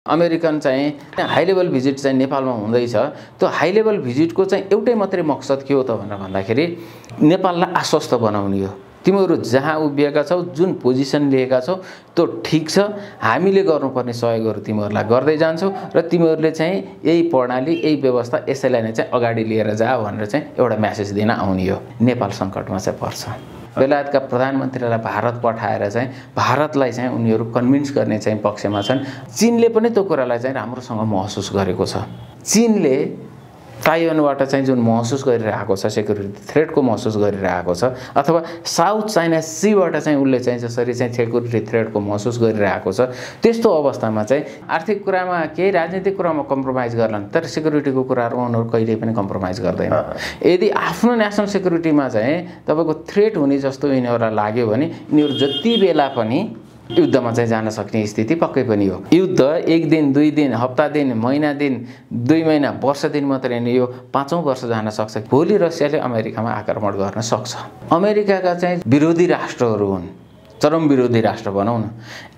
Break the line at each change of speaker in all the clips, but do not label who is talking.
American चाहिँ high level visit चाहिँ नेपालमा हुँदैछ। त्यो हाई लेभल भिजिटको चाहिँ एउटै मात्रै मकसद के हो त भनेर भन्दाखेरि नेपाललाई आश्वस्त बनाउने हो। तिमीहरू जहाँ उभिएका छौ, जुन पोजिसन लिएका छौ त्यो ठिक छ, हामीले गर्नुपर्ने सहयोगहरू तिमीहरूलाई गर्दै जान्छौ र तिमीहरूले चाहिँ यही प्रणाली, यही व्यवस्था यसैलाई नै चाहिँ अगाडि लिएर जा भनेर चाहिँ एउटा मेसेज दिन आउने हो। नेपाल सङ्कटमा चाहिँ पर्छ। बेलायतका प्रधानमन्त्रीलाई भारत पठाएर चाहिँ भारतलाई चाहिँ उनीहरू कन्भिन्स गर्ने चाहिँ पक्षमा छन्। चीनले पनि त्यो कुरालाई चाहिँ राम्रोसँग महसुस गरेको छ। चीनले ताइवानबाट चाहिँ जुन महसुस गरिरहेको छ, सेक्युरिटी थ्रेटको महसुस गरिरहेको छ, अथवा साउथ चाइना सीबाट चाहिँ उसले चाहिँ जसरी चाहिँ सेक्युरिटी थ्रेटको महसुस गरिरहेको छ, त्यस्तो अवस्थामा चाहिँ आर्थिक कुरामा केही राजनीतिक कुरामा कम्प्रोमाइज गर्लान्, तर सेक्युरिटीको कुराहरूमा उनीहरू कहिल्यै पनि कम्प्रोमाइज गर्दैन। यदि आफ्नो नेसनल सेक्युरिटीमा चाहिँ तपाईँको थ्रेट हुने जस्तो यिनीहरूलाई लाग्यो भने यिनीहरू जति बेला पनि युद्धमा चाहिँ जान सक्ने स्थिति पक्कै पनि हो। युद्ध एक दिन, दुई दिन, हप्ता दिन, महिना दिन, 2 महिना, वर्ष दिन मात्रै हैन, यो 5औं वर्ष जान सक्छ। भोलि रसियाले अमेरिकामा आक्रमण गर्न सक्छ। अमेरिकाका चाहिँ विरोधी राष्ट्रहरू हुन्, चरम विरोधी राष्ट्र भनौँ न,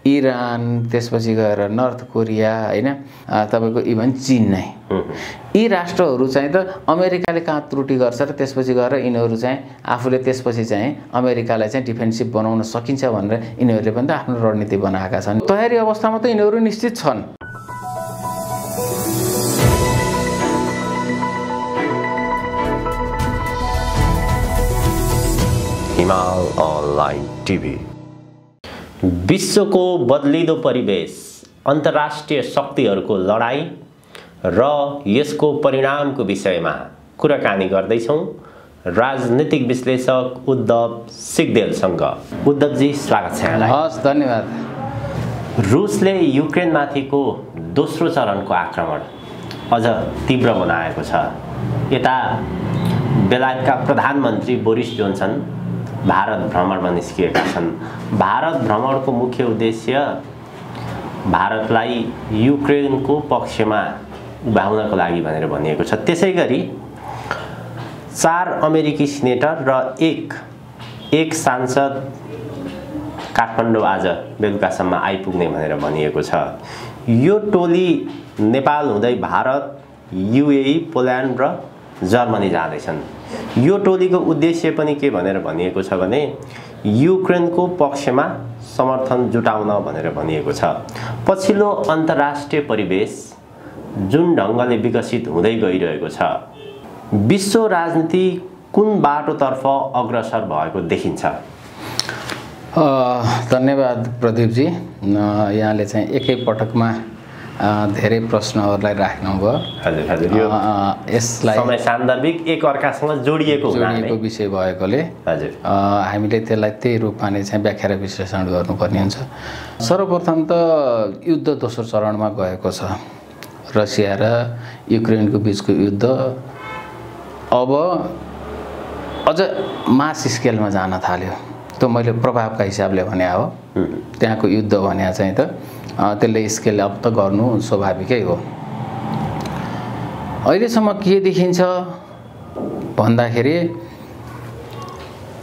इरान, त्यसपछि गएर नर्थ कोरिया, हैन, तपाईको इभन चीन नै। यी राष्ट्रहरू चाहिँ त अमेरिकाले कहाँ त्रुटि गर्छ र त्यसपछि गएर यिनीहरू चाहिँ आफूले त्यसपछि चाहिँ अमेरिकालाई चाहिँ डिफेन्सिभ बनाउन सकिन्छ भनेर यिनीहरूले पनि त आफ्नो रणनीति बनाएका छन्। तयारी अवस्थामा त यिनीहरू निश्चित छन्।
हिमाल अनलाइन टिभी। विश्वको बदलिदो परिवेश, अन्तर्राष्ट्रिय शक्तिहरूको लडाई र यसको परिणामको विषयमा कुराकानी गर्दैछौँ राजनीतिक विश्लेषक उद्धव सिग्देलसँग। उद्धवजी, स्वागत छ यहाँलाई।
हस्, धन्यवाद।
रुसले युक्रेनमाथिको दोस्रो चरणको आक्रमण अझ तीव्र बनाएको छ। यता बेलायतका प्रधानमन्त्री बोरिस जोन्सन भारत भ्रमणमा निस्किएका छन्। भारत भ्रमणको मुख्य उद्देश्य भारतलाई युक्रेनको पक्षमा उभ्याउनको लागि भनेर भनिएको छ। त्यसैगरी 4 अमेरिकी सिनेटर र एक सांसद काठमाडौँ आज बेलुकासम्म आइपुग्ने भनेर भनिएको छ। यो टोली नेपाल हुँदै भारत, युएई, पोल्यान्ड र जर्मनी जाँदैछन्। यो टोलीको उद्देश्य पनि के भनेर भनिएको छ भने युक्रेनको पक्षमा समर्थन जुटाउन भनेर भनिएको छ। पछिल्लो अन्तर्राष्ट्रिय परिवेश जुन ढङ्गले विकसित हुँदै गइरहेको छ, विश्व राजनीति कुन बाटोतर्फ अग्रसर भएको देखिन्छ?
धन्यवाद प्रदीपजी। यहाँले चाहिँ एकै पटकमा धेरै प्रश्नहरूलाई राख्नुभयो।
हजुर हजुर, यो
यसलाई
समय सान्दर्भिक एक अर्कासँग जोडिएको
विषय भएकोले
हजुर
हामीले त्यसलाई त्यही रूपमा नै चाहिँ व्याख्या र विश्लेषण गर्नुपर्ने हुन्छ। सर्वप्रथम त युद्ध दोस्रो चरणमा गएको छ। रसिया र युक्रेनको बीचको युद्ध अब अझ मास स्केलमा जान थाल्यो। त्यो मैले प्रभावका हिसाबले भने हो। त्यहाँको युद्ध भने चाहिँ त त्यसले स्केल अप त गर्नु स्वाभाविकै हो। अहिलेसम्म के देखिन्छ भन्दाखेरि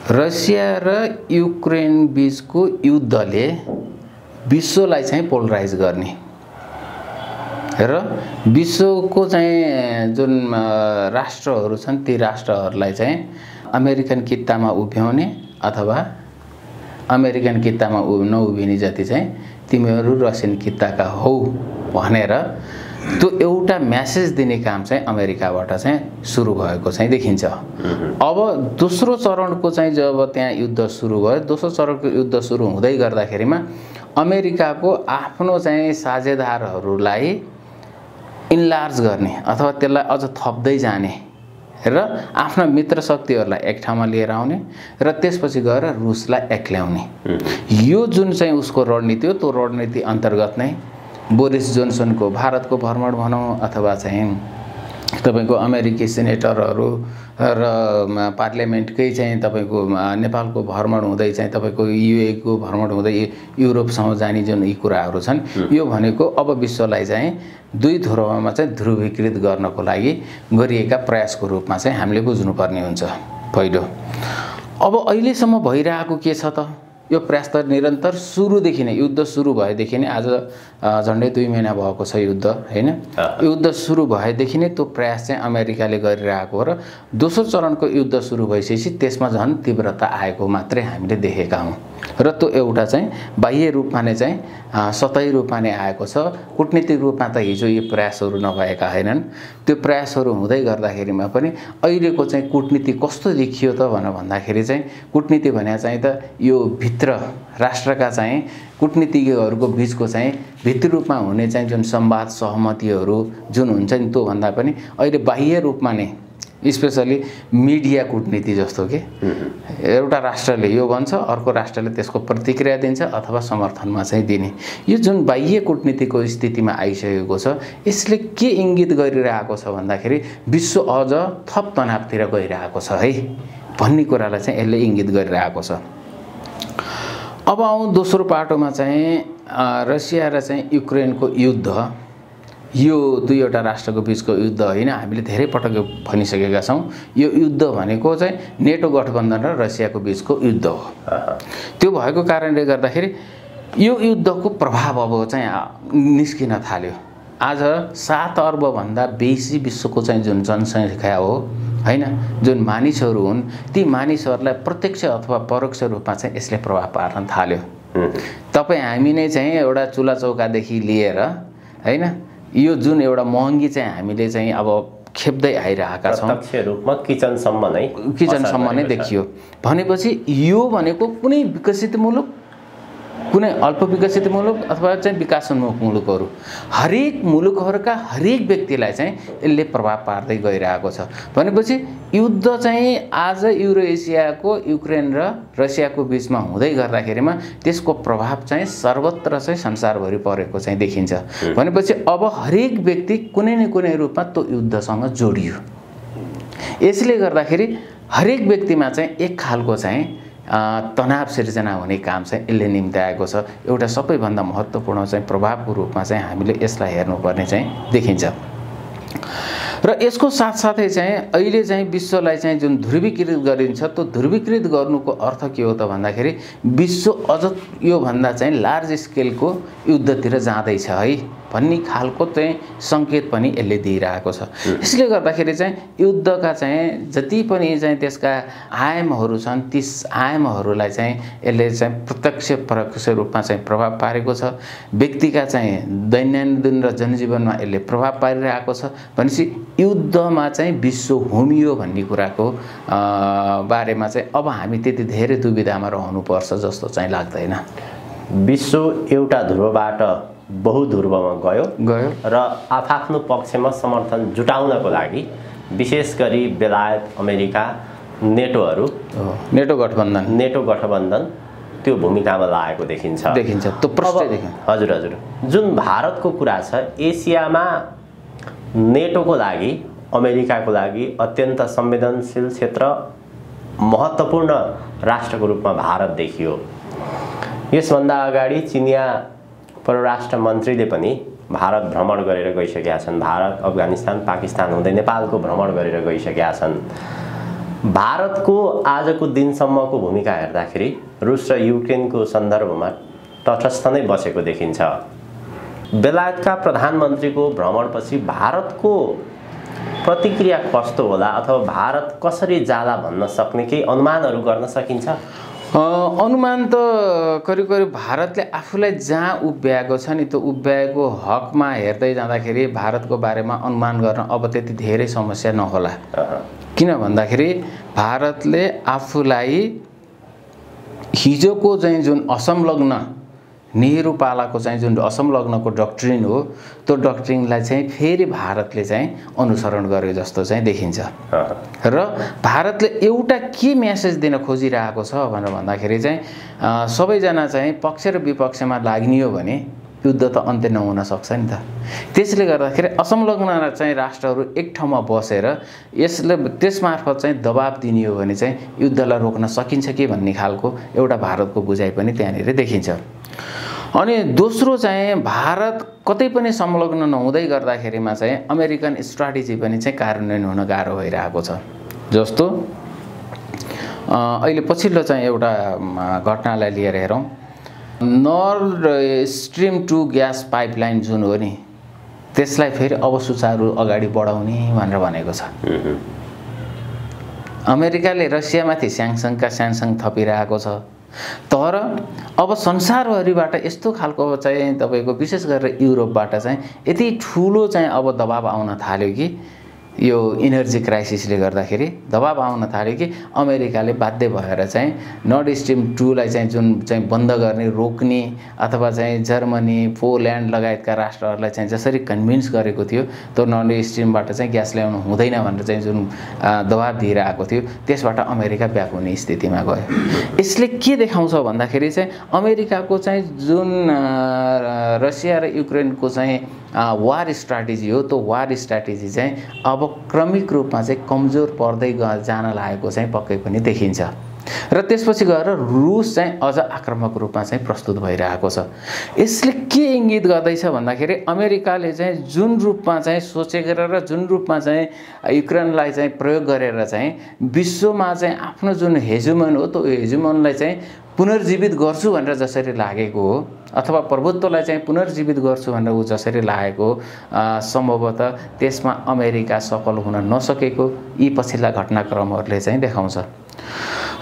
रसिया र युक्रेन बीचको युद्धले विश्वलाई चाहिँ पोलराइज गर्ने र विश्वको चाहिँ जुन राष्ट्रहरू छन् ती राष्ट्रहरूलाई चाहिँ अमेरिकन कित्तामा उभ्याउने अथवा अमेरिकन कित्तामा नउभिने जति चाहिँ तिमीहरू रसियन कित्ताका हौ भनेर त्यो एउटा मेसेज दिने काम चाहिँ अमेरिकाबाट चाहिँ सुरु भएको चाहिँ देखिन्छ। अब दोस्रो चरणको चाहिँ जब त्यहाँ युद्ध सुरु भयो, दोस्रो चरणको युद्ध सुरु हुँदै गर्दाखेरिमा अमेरिकाको आफ्नो चाहिँ साझेदारहरूलाई इन्लार्ज गर्ने अथवा त्यसलाई अझ थप्दै जाने र आफ्ना मित्र शक्तिहरूलाई एक ठाउँमा लिएर आउने र त्यसपछि गएर रुसलाई एक्ल्याउने, यो जुन चाहिँ उसको रणनीति हो, त्यो रणनीति अन्तर्गत नै बोरिस जोन्सनको भारतको भ्रमण भनौँ अथवा चाहिँ तपाईको अमेरिकी सिनेटरहरू र पार्लियामेन्टकै चाहिँ तपाईको नेपालको भ्रमण हुँदै चाहिँ तपाईको युएको भ्रमण हुँदै युरोपसम्म जाने जुन यी कुराहरू छन्, यो भनेको अब विश्वलाई चाहिँ दुई ध्रुवमा चाहिँ ध्रुवीकृत गर्नको लागि गरिएका प्रयासको रूपमा चाहिँ हामीले बुझ्नुपर्ने हुन्छ। पहिलो, अब अहिलेसम्म भइरहेको के छ त यो प्रयास त निरन्तर सुरुदेखि नै युद्ध सुरु भएदेखि नै आज झन्डै 2 महिना भएको छ युद्ध हैन। युद्ध सुरु भएदेखि नै त्यो प्रयास चाहिँ अमेरिकाले गरिरहेको हो र दोस्रो चरणको युद्ध सुरु भइसकेपछि त्यसमा झन् तीव्रता आएको मात्रै हामीले देखेका हौं र त्यो एउटा चाहिँ बाह्य रूपमा नै चाहिँ सतही रूपमा नै आएको छ। कूटनीतिक रूपमा त हिजो यी प्रयासहरू नभएका हैनन्। त्यो प्रयासहरू हुँदै गर्दाखेरिमा पनि अहिलेको चाहिँ कूटनीति कस्तो देखियो त भन्दाखेरि चाहिँ कूटनीति भने चाहिँ त यो भित्र राष्ट्रका चाहिँ कूटनीतिज्ञहरूको बीचको चाहिँ भित्री रूपमा हुने चाहिँ जुन संवाद सहमतिहरू जुन हुन्छ नि त्यो भन्दा पनि अहिले बाह्य रूपमा नै स्पेशली मिडिया कूटनीति जस्तो के एउटा राष्ट्रले यो भन्छ अर्को राष्ट्रले त्यसको प्रतिक्रिया दिन्छ अथवा समर्थनमा चाहिँ दिने यो जुन बाह्य कूटनीतिको स्थितिमा आइसकेको छ यसले के इंगित गरिरहेको छ भन्दाखेरि विश्व अझ थप तनावतिर गइरहेको छ है भन्ने कुरालाई चाहिँ यसले इंगित गरिरहेको छ। अब आउँ दोस्रो पाटोमा चाहिँ रसिया र चाहिँ युक्रेनको युद्ध यो दुईवटा राष्ट्रको बीचको युद्ध हैन। हामीले धेरै पटक भनिसकेका छौं यो युद्ध भनेको चाहिँ नेटो गठबन्धन र रसियाको बीचको युद्ध हो। त्यो भएको कारणले गर्दाखेरि यो युद्धको प्रभाव अब चाहिँ निस्किन थाल्यो। आज 7 अर्ब भन्दा बेसी विश्वको चाहिँ जुन जनसंख्या हो हैन जुन मानिसहरू हुन् ती मानिसहरूलाई प्रत्यक्ष अथवा परोक्ष रूपमा चाहिँ यसले प्रभाव पार्न थाल्यो। तपाई हामी नै चाहिँ एउटा चुला चौकादेखि लिएर हैन यो जुन एउटा महँगी चाहिँ हामीले चाहिँ अब खेप्दै आइरहेका छौं
प्रत्यक्ष रूपमा किचनसम्म नै
देखियो भनेपछि यो भनेको कुनै विकसित मुलुक कुनै अल्प विकसित मुलुक अथवा चाहिँ विकासोन्मुख मुलुकहरू हरेक मुलुकहरूका हरेक व्यक्तिलाई चाहिँ यसले प्रभाव पार्दै गइरहेको छ। भनेपछि युद्ध चाहिँ आज युरोएसियाको युक्रेन र रसियाको बीचमा हुँदै गर्दाखेरिमा त्यसको प्रभाव चाहिँ सर्वत्र चाहिँ संसारभरि परेको चाहिँ देखिन्छ। भनेपछि अब हरेक व्यक्ति कुनै न कुनै रूपमा त्यो युद्धसँग जोडियो। यसले गर्दाखेरि हरेक व्यक्तिमा चाहिँ एक खालको चाहिँ तनाव सिर्जना हुने काम चाहिँ यसले निम्त्याएको छ। एउटा सबैभन्दा महत्त्वपूर्ण चाहिँ प्रभावको रूपमा चाहिँ हामीले यसलाई हेर्नुपर्ने चाहिँ देखिन्छ। र यसको साथसाथै चाहिँ अहिले चाहिँ विश्वलाई चाहिँ जुन ध्रुवीकृत गरिन्छ त्यो ध्रुवीकृत गर्नुको अर्थ के हो त भन्दाखेरि विश्व अझ यो भन्दा चाहिँ लार्ज स्केलको युद्धतिर जाँदैछ है भन्ने खालको चाहिँ संकेत पनि यसले दिइरहेको छ। यसले गर्दाखेरि चाहिँ युद्धका चाहिँ जति पनि चाहिँ त्यसका आयामहरू छन् ती आयामहरूलाई चाहिँ यसले चाहिँ प्रत्यक्ष परोक्ष रूपमा चाहिँ प्रभाव पारेको छ। व्यक्तिका चाहिँ दैनन्दिन र जनजीवनमा यसले प्रभाव पारिरहेको छ। भनेपछि युद्धमा चाहिँ विश्व होमियो भन्ने कुराको बारेमा चाहिँ अब हामी त्यति धेरै दुविधामा रहनुपर्छ जस्तो चाहिँ लाग्दैन।
विश्व एउटा ध्रुवबाट बहुध्रुवमा गयो र आफ्नो पक्षमा समर्थन जुटाउनको लागि विशेष गरी बेलायत अमेरिका नेटो गठबन्धन त्यो भूमिकामा लागेको देखिन्छ
त्यो प्रश्न देखिन्छ।
हजुर जुन भारतको कुरा छ एसियामा नेटोको लागि अमेरिकाको लागि अत्यन्त संवेदनशील क्षेत्र महत्त्वपूर्ण राष्ट्रको रूपमा भारत देखियो। यसभन्दा अगाडि चिनिया परराष्ट्र मन्त्रीले पनि भारत भ्रमण गरेर गइसकेका छन्। भारत अफगानिस्तान पाकिस्तान हुँदै नेपालको भ्रमण गरेर गइसकेका छन्। भारतको आजको दिनसम्मको भूमिका हेर्दाखेरि रुस र युक्रेनको सन्दर्भमा तटस्थ नै बसेको देखिन्छ। बेलायतका प्रधानमन्त्रीको भ्रमणपछि भारतको प्रतिक्रिया कस्तो होला अथवा भारत कसरी जाला भन्न सक्ने केही अनुमानहरू गर्न सकिन्छ?
अनुमान त करिब भारतले आफूलाई जहाँ उभ्याएको छ नि त्यो उभ्याएको हकमा हेर्दै जाँदाखेरि भारतको बारेमा अनुमान गर्न अब त्यति धेरै समस्या नहोला। किन भन्दाखेरि भारतले आफूलाई हिजोको चाहिँ जुन असंलग्न नेहरू पालाको चाहिँ जुन असंलग्नको डक्ट्रिन हो त्यो डक्ट्रिनलाई चाहिँ फेरि भारतले चाहिँ अनुसरण गरे जस्तो चाहिँ देखिन्छ। र भारतले एउटा के मेसेज दिन खोजिरहेको छ भनेर भन्दाखेरि चाहिँ सबैजना चाहिँ पक्ष र विपक्षमा लाग्ने हो भने युद्ध त अन्त्य नहुन सक्छ नि त। त्यसले गर्दाखेरि असंलग्न चाहिँ राष्ट्रहरू एक ठाउँमा बसेर यसले त्यसमार्फत चाहिँ दबाब दिने हो भने चाहिँ युद्धलाई रोक्न सकिन्छ कि भन्ने खालको एउटा भारतको बुझाइ पनि त्यहाँनिर देखिन्छ। अनि दोस्रो चाहिँ भारत कतै पनि संलग्न नहुँदै गर्दाखेरिमा चाहिँ अमेरिकन स्ट्र्याटेजी पनि चाहिँ कार्यान्वयन हुन गाह्रो भइरहेको छ। जस्तो अहिले पछिल्लो चाहिँ एउटा घटनालाई लिएर हेरौँ। नर्थ स्ट्रिम 2 ग्यास पाइपलाइन जुन हो नि, त्यसलाई फेरि अब सुचारू अगाडि बढाउने भनेर भनेको छ। अमेरिकाले रसियामाथि स्याङसङका स्याङसङ थपिरहेको छ। तर अब संसारभरिबाट यस्तो खालको चाहिँ तपाईँको विशेष गरेर युरोपबाट चाहिँ यति ठुलो चाहिँ अब दबाब आउन थाल्यो कि यो इनर्जी क्राइसिसले गर्दाखेरि दबाब आउन थाल्यो कि अमेरिकाले बाध्य भएर चाहिँ नर्थ स्ट्रिम 2 लाई चाहिँ जुन चाहिँ बन्द गर्ने, रोक्ने अथवा चाहिँ जर्मनी, पोल्यान्ड लगायतका राष्ट्रहरूलाई चाहिँ जसरी कन्भिन्स गरेको थियो त्यो नर्थ स्ट्रिमबाट चाहिँ ग्यास ल्याउनु हुँदैन भनेर चाहिँ जुन दबाब दिइरहेको थियो, त्यसबाट अमेरिका ब्याक हुने स्थितिमा गयो। यसले के देखाउँछ भन्दाखेरि चाहिँ अमेरिकाको चाहिँ जुन रसिया र युक्रेनको चाहिँ वार स्ट्राटेजी हो, त्यो वार स्ट्राटेजी चाहिँ अब क्रमिक रूपमा चाहिँ कमजोर पर्दै जान लागेको चाहिँ पक्कै पनि देखिन्छ। र त्यसपछि गएर रुस चाहिँ अझ आक्रामक रूपमा चाहिँ प्रस्तुत भइरहेको छ। यसले के इङ्गित गर्दैछ भन्दाखेरि अमेरिकाले चाहिँ जुन रूपमा चाहिँ सोचेको र जुन रूपमा चाहिँ युक्रेनलाई चाहिँ प्रयोग गरेर चाहिँ विश्वमा चाहिँ आफ्नो जुन हेजुमन हो त्यो हेजुमनलाई चाहिँ पुनर्जीवित गर्छु भनेर जसरी लागेको हो अथवा प्रभुत्वलाई चाहिँ पुनर्जीवित गर्छु भनेर ऊ जसरी लागेको सम्भवतः त्यसमा अमेरिका सफल हुन नसकेको यी पछिल्ला घटनाक्रमहरूले चाहिँ देखाउँछ।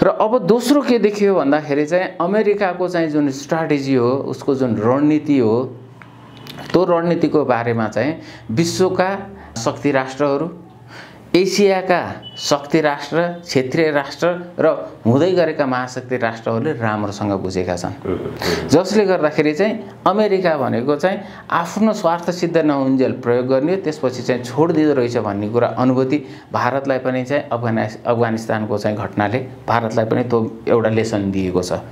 र अब दोस्रो के देखियो भन्दाखेरि चाहिँ अमेरिकाको चाहिँ जुन स्ट्राटेजी हो, उसको जुन रणनीति हो, त्यो रणनीतिको बारेमा चाहिँ विश्वका शक्ति राष्ट्रहरू, एसियाका शक्ति राष्ट्र, क्षेत्रीय राष्ट्र र हुँदै गरेका महाशक्ति राष्ट्रहरूले राम्रोसँग बुझेका छन्। जसले गर्दाखेरि चाहिँ अमेरिका भनेको चाहिँ आफ्नो स्वार्थ सिद्ध नहुन्जेल प्रयोग गर्ने, त्यसपछि चाहिँ छोडिदिँदो रहेछ भन्ने कुरा अनुभूति भारतलाई पनि चाहिँ अफगानिस्तानको चाहिँ घटनाले भारतलाई पनि त्यो एउटा लेसन दिएको छ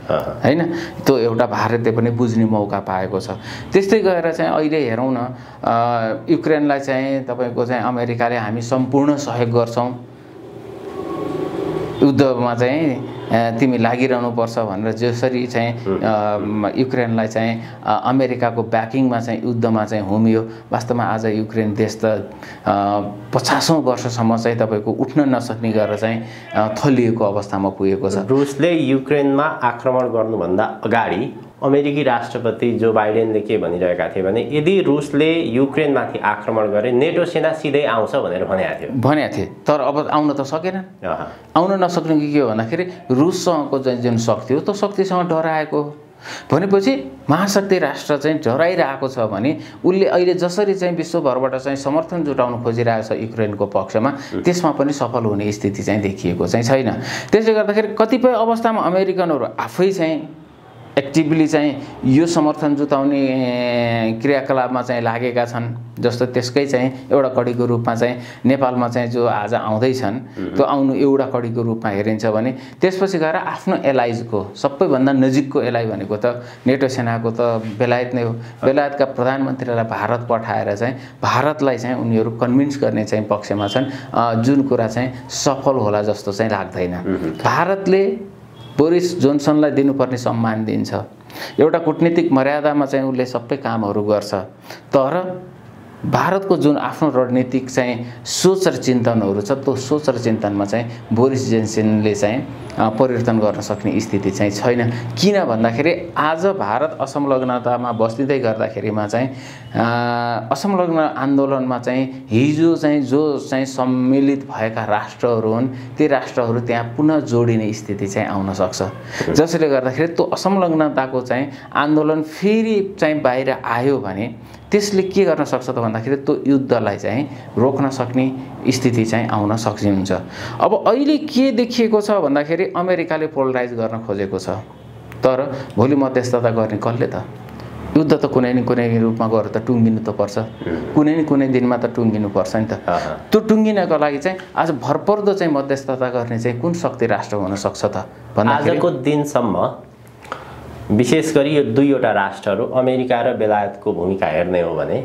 हैन। त्यो एउटा भारतले पनि बुझ्ने मौका पाएको छ। त्यस्तै गएर चाहिँ अहिले हेरौँ न, युक्रेनलाई चाहिँ तपाईँको चाहिँ अमेरिकाले हामी सम्पूर्ण सहयोग गर्छौँ, युद्धमा चाहिँ तिमी लागिरहनुपर्छ भनेर जसरी चाहिँ युक्रेनलाई चाहिँ अमेरिकाको ब्याकिङमा चाहिँ युद्धमा चाहिँ होमियो, वास्तवमा आज युक्रेन देश त 50औं वर्षसम्म चाहिँ तपाईँको उठ्न नसक्ने गरेर चाहिँ थलिएको अवस्थामा पुगेको छ।
रुसले युक्रेनमा आक्रमण गर्नुभन्दा अगाडि अमेरिकी राष्ट्रपति जो बाइडेनले के भनिरहेका थिए भने यदि रुसले युक्रेनमाथि आक्रमण गरे नेटो सेना सिधै आउँछ भनेर भनेका थिए।
तर अब आउन त सकेन। आउन नसक्ने के हो भन्दाखेरि रुससँगको चाहिँ जुन शक्ति हो त्यो शक्तिसँग डराएको भनेपछि महाशक्ति राष्ट्र चाहिँ डराइरहेको छ भने उसले अहिले जसरी चाहिँ विश्वभरबाट चाहिँ समर्थन जुटाउन खोजिरहेको छ युक्रेनको पक्षमा, त्यसमा पनि सफल हुने स्थिति चाहिँ देखिएको चाहिँ छैन। त्यसले गर्दाखेरि कतिपय अवस्थामा अमेरिकनहरू आफै चाहिँ एक्टिभली चाहिँ यो समर्थन जुटाउने क्रियाकलापमा चाहिँ लागेका छन्। जस्तो त्यसकै चाहिँ एउटा कडीको रूपमा चाहिँ नेपालमा चाहिँ जो आज आउँदैछन् त्यो आउनु एउटा कडीको रूपमा हेरिन्छ भने त्यसपछि गएर आफ्नो एलाइजको सबैभन्दा नजिकको एलाइ भनेको त नेटो सेनाको त बेलायत नै हो। बेलायतका प्रधानमन्त्रीलाई भारत पठाएर चाहिँ भारतलाई चाहिँ उनीहरू कन्भिन्स गर्ने चाहिँ पक्षमा छन्, जुन कुरा चाहिँ सफल होला जस्तो चाहिँ लाग्दैन। भारतले बोरिस जोन्सनलाई दिनुपर्ने सम्मान दिन्छ, एउटा कूटनीतिक मर्यादामा चाहिँ उसले सबै कामहरू गर्छ। तर भारतको जुन आफ्नो रणनीतिक चाहिँ सोच र चिन्तनहरू छ त्यो सोच र चिन्तनमा चाहिँ बोरिस जोन्सनले चाहिँ परिवर्तन गर्न सक्ने स्थिति चाहिँ छैन। किन भन्दाखेरि आज भारत असंलग्नतामा बस्दै गर्दाखेरिमा चाहिँ असंलग्न आन्दोलनमा चाहिँ हिजो चाहिँ जो चाहिँ सम्मिलित भएका राष्ट्रहरू हुन् ती राष्ट्रहरू त्यहाँ पुनः जोडिने स्थिति चाहिँ आउन सक्छ। जसले गर्दाखेरि त्यो असंलग्नताको चाहिँ आन्दोलन फेरि चाहिँ बाहिर आयो भने त्यसले के गर्न सक्छ त भन्दाखेरि त्यो युद्धलाई चाहिँ रोक्न सक्ने स्थिति चाहिँ आउन सकिन्छ। अब अहिले के देखिएको छ भन्दाखेरि अमेरिकाले पोलराइज गर्न खोजेको छ, तर भोलि मध्यस्थता गर्ने कसले त? युद्ध त कुनै न कुनै रूपमा गएर त टुङ्गिनु त पर्छ, कुनै न कुनै दिनमा त टुङ्गिनु पर्छ नि त। त्यो टुङ्गिनको लागि चाहिँ आज भरपर्दो चाहिँ मध्यस्थता गर्ने चाहिँ कुन शक्ति राष्ट्र हुन सक्छ त भन्दाखेरि
आजको दिनसम्म विशेष गरी यो दुईवटा राष्ट्रहरू अमेरिका र बेलायतको भूमिका हेर्ने हो भने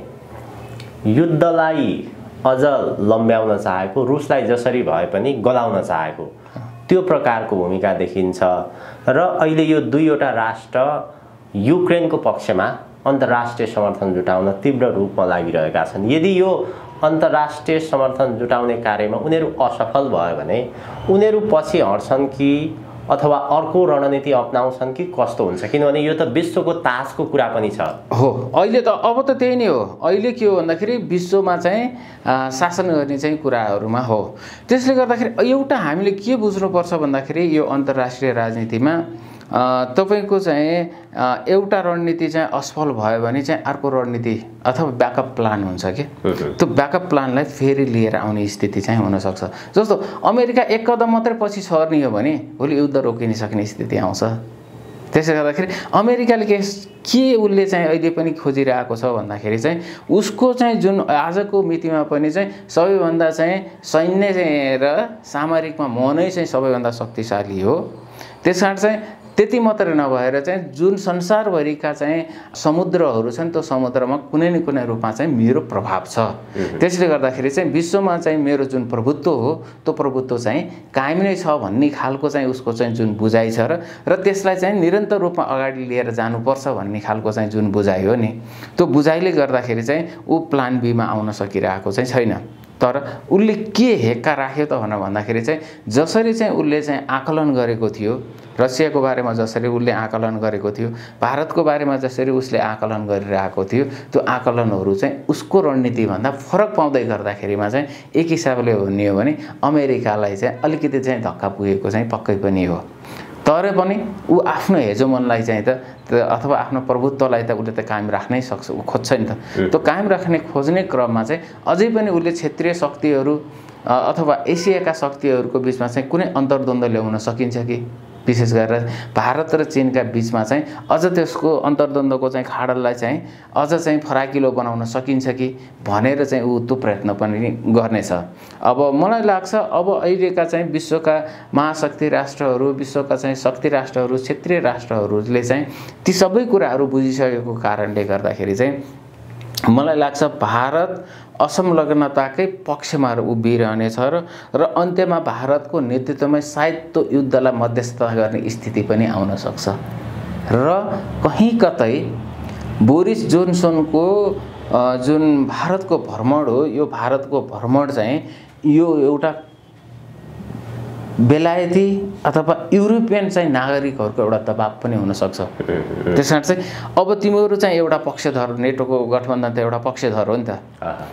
युद्धलाई अझ लम्ब्याउन चाहेको, रुसलाई जसरी भए पनि गलाउन चाहेको त्यो प्रकारको भूमिका देखिन्छ। र अहिले यो दुईवटा राष्ट्र युक्रेनको पक्षमा अन्तर्राष्ट्रिय समर्थन जुटाउन तीव्र रूपमा लागिरहेका छन्। यदि यो अन्तर्राष्ट्रिय समर्थन जुटाउने कार्यमा उनीहरू असफल भयो भने उनीहरू पछि हट्छन् कि अथवा अर्को रणनीति अपनाउँछन् कि कस्तो हुन्छ? किनभने यो त विश्वको तासको कुरा पनि छ।
हो, अहिले त अब त त्यही नै हो। अहिले के हो भन्दाखेरि विश्वमा चाहिँ शासन गर्ने चाहिँ कुराहरूमा हो। त्यसले गर्दाखेरि एउटा हामीले के बुझ्नुपर्छ भन्दाखेरि यो अन्तर्राष्ट्रिय राजनीतिमा तपाईको चाहिँ एउटा रणनीति चाहिँ असफल भयो भने चाहिँ अर्को रणनीति अथवा ब्याकअप प्लान हुन्छ कि त्यो ब्याकअप प्लानलाई फेरि लिएर आउने स्थिति चाहिँ हुनसक्छ। जस्तो अमेरिका एक कदम मात्रै पछि सर्ने हो भने भोलि युद्ध रोकिन सक्ने स्थिति आउँछ। त्यसले गर्दाखेरि अमेरिकाले के उसले चाहिँ अहिले पनि खोजिरहेको छ भन्दाखेरि चाहिँ उसको चाहिँ जुन आजको मितिमा पनि चाहिँ सबैभन्दा चाहिँ सैन्य चाहिँ र सामरिकमा म नै चाहिँ सबैभन्दा शक्तिशाली हो। त्यसकारण चाहिँ त्यति मात्र नभएर चाहिँ जुन संसारभरिका चाहिँ समुद्रहरू छन् त्यो समुद्रमा कुनै न कुनै रूपमा चाहिँ मेरो प्रभाव छ। त्यसले गर्दाखेरि चाहिँ विश्वमा चाहिँ मेरो जुन प्रभुत्व हो त्यो प्रभुत्व चाहिँ कायम नै छ भन्ने खालको चाहिँ उसको चाहिँ जुन बुझाइ छ र त्यसलाई चाहिँ निरन्तर रूपमा अगाडि लिएर जानुपर्छ भन्ने खालको चाहिँ जुन बुझाइ हो नि त्यो बुझाइले गर्दाखेरि चाहिँ ऊ प्लान बीमा आउन सकिरहेको चाहिँ छैन। तर उसले के हेक्का राख्यो त भन्दाखेरि चाहिँ जसरी चाहिँ उसले चाहिँ आकलन गरेको थियो, रसियाको बारेमा जसरी उसले आकलन गरेको थियो, भारतको बारेमा जसरी उसले आकलन गरिरहेको थियो, त्यो आकलनहरू चाहिँ उसको रणनीतिभन्दा फरक पाउँदै गर्दाखेरिमा चाहिँ एक हिसाबले भन्ने हो भने अमेरिकालाई चाहिँ अलिकति चाहिँ धक्का पुगेको चाहिँ पक्कै पनि हो। तर पनि ऊ आफ्नो हेजोमनलाई चाहिँ त अथवा आफ्नो प्रभुत्वलाई त उसले त कायम राख्नै सक्छ, ऊ खोज्छ नि त। त्यो कायम राख्ने खोज्ने क्रममा चाहिँ अझै पनि उसले क्षेत्रीय शक्तिहरू अथवा एसियाका शक्तिहरूको बिचमा चाहिँ कुनै अन्तर्द्वन्द्व ल्याउन सकिन्छ कि? विशेष गरेर भारत र चीनका बिचमा चाहिँ अझ त्यसको अन्तर्द्वन्द्वको चाहिँ खाडललाई चाहिँ अझ चाहिँ फराकिलो बनाउन सकिन्छ कि भनेर चाहिँ ऊ त्यो प्रयत्न पनि गर्नेछ। अब मलाई लाग्छ अब अहिलेका चाहिँ विश्वका महाशक्ति राष्ट्रहरू, विश्वका चाहिँ शक्ति राष्ट्रहरू, क्षेत्रीय राष्ट्रहरूले चाहिँ ती सबै कुराहरू बुझिसकेको कारणले गर्दाखेरि चाहिँ मलाई लाग्छ भारत असंलग्नताकै पक्षमा उभिरहनेछ र अन्त्यमा भारतको नेतृत्वमा सायद त्यो युद्धलाई मध्यस्थता गर्ने स्थिति पनि आउन सक्छ। र कहीँ कतै बोरिस जोन्सनको जुन भारतको भ्रमण हो, यो भारतको भ्रमण चाहिँ यो एउटा बेलायती अथवा युरोपियन चाहिँ नागरिकहरूको एउटा दबाब पनि हुन सक्छ। त्यसकारण चाहिँ अब तिमीहरू चाहिँ एउटा पक्षधर, नेटोको गठबन्धन त एउटा पक्षधर हो नि त।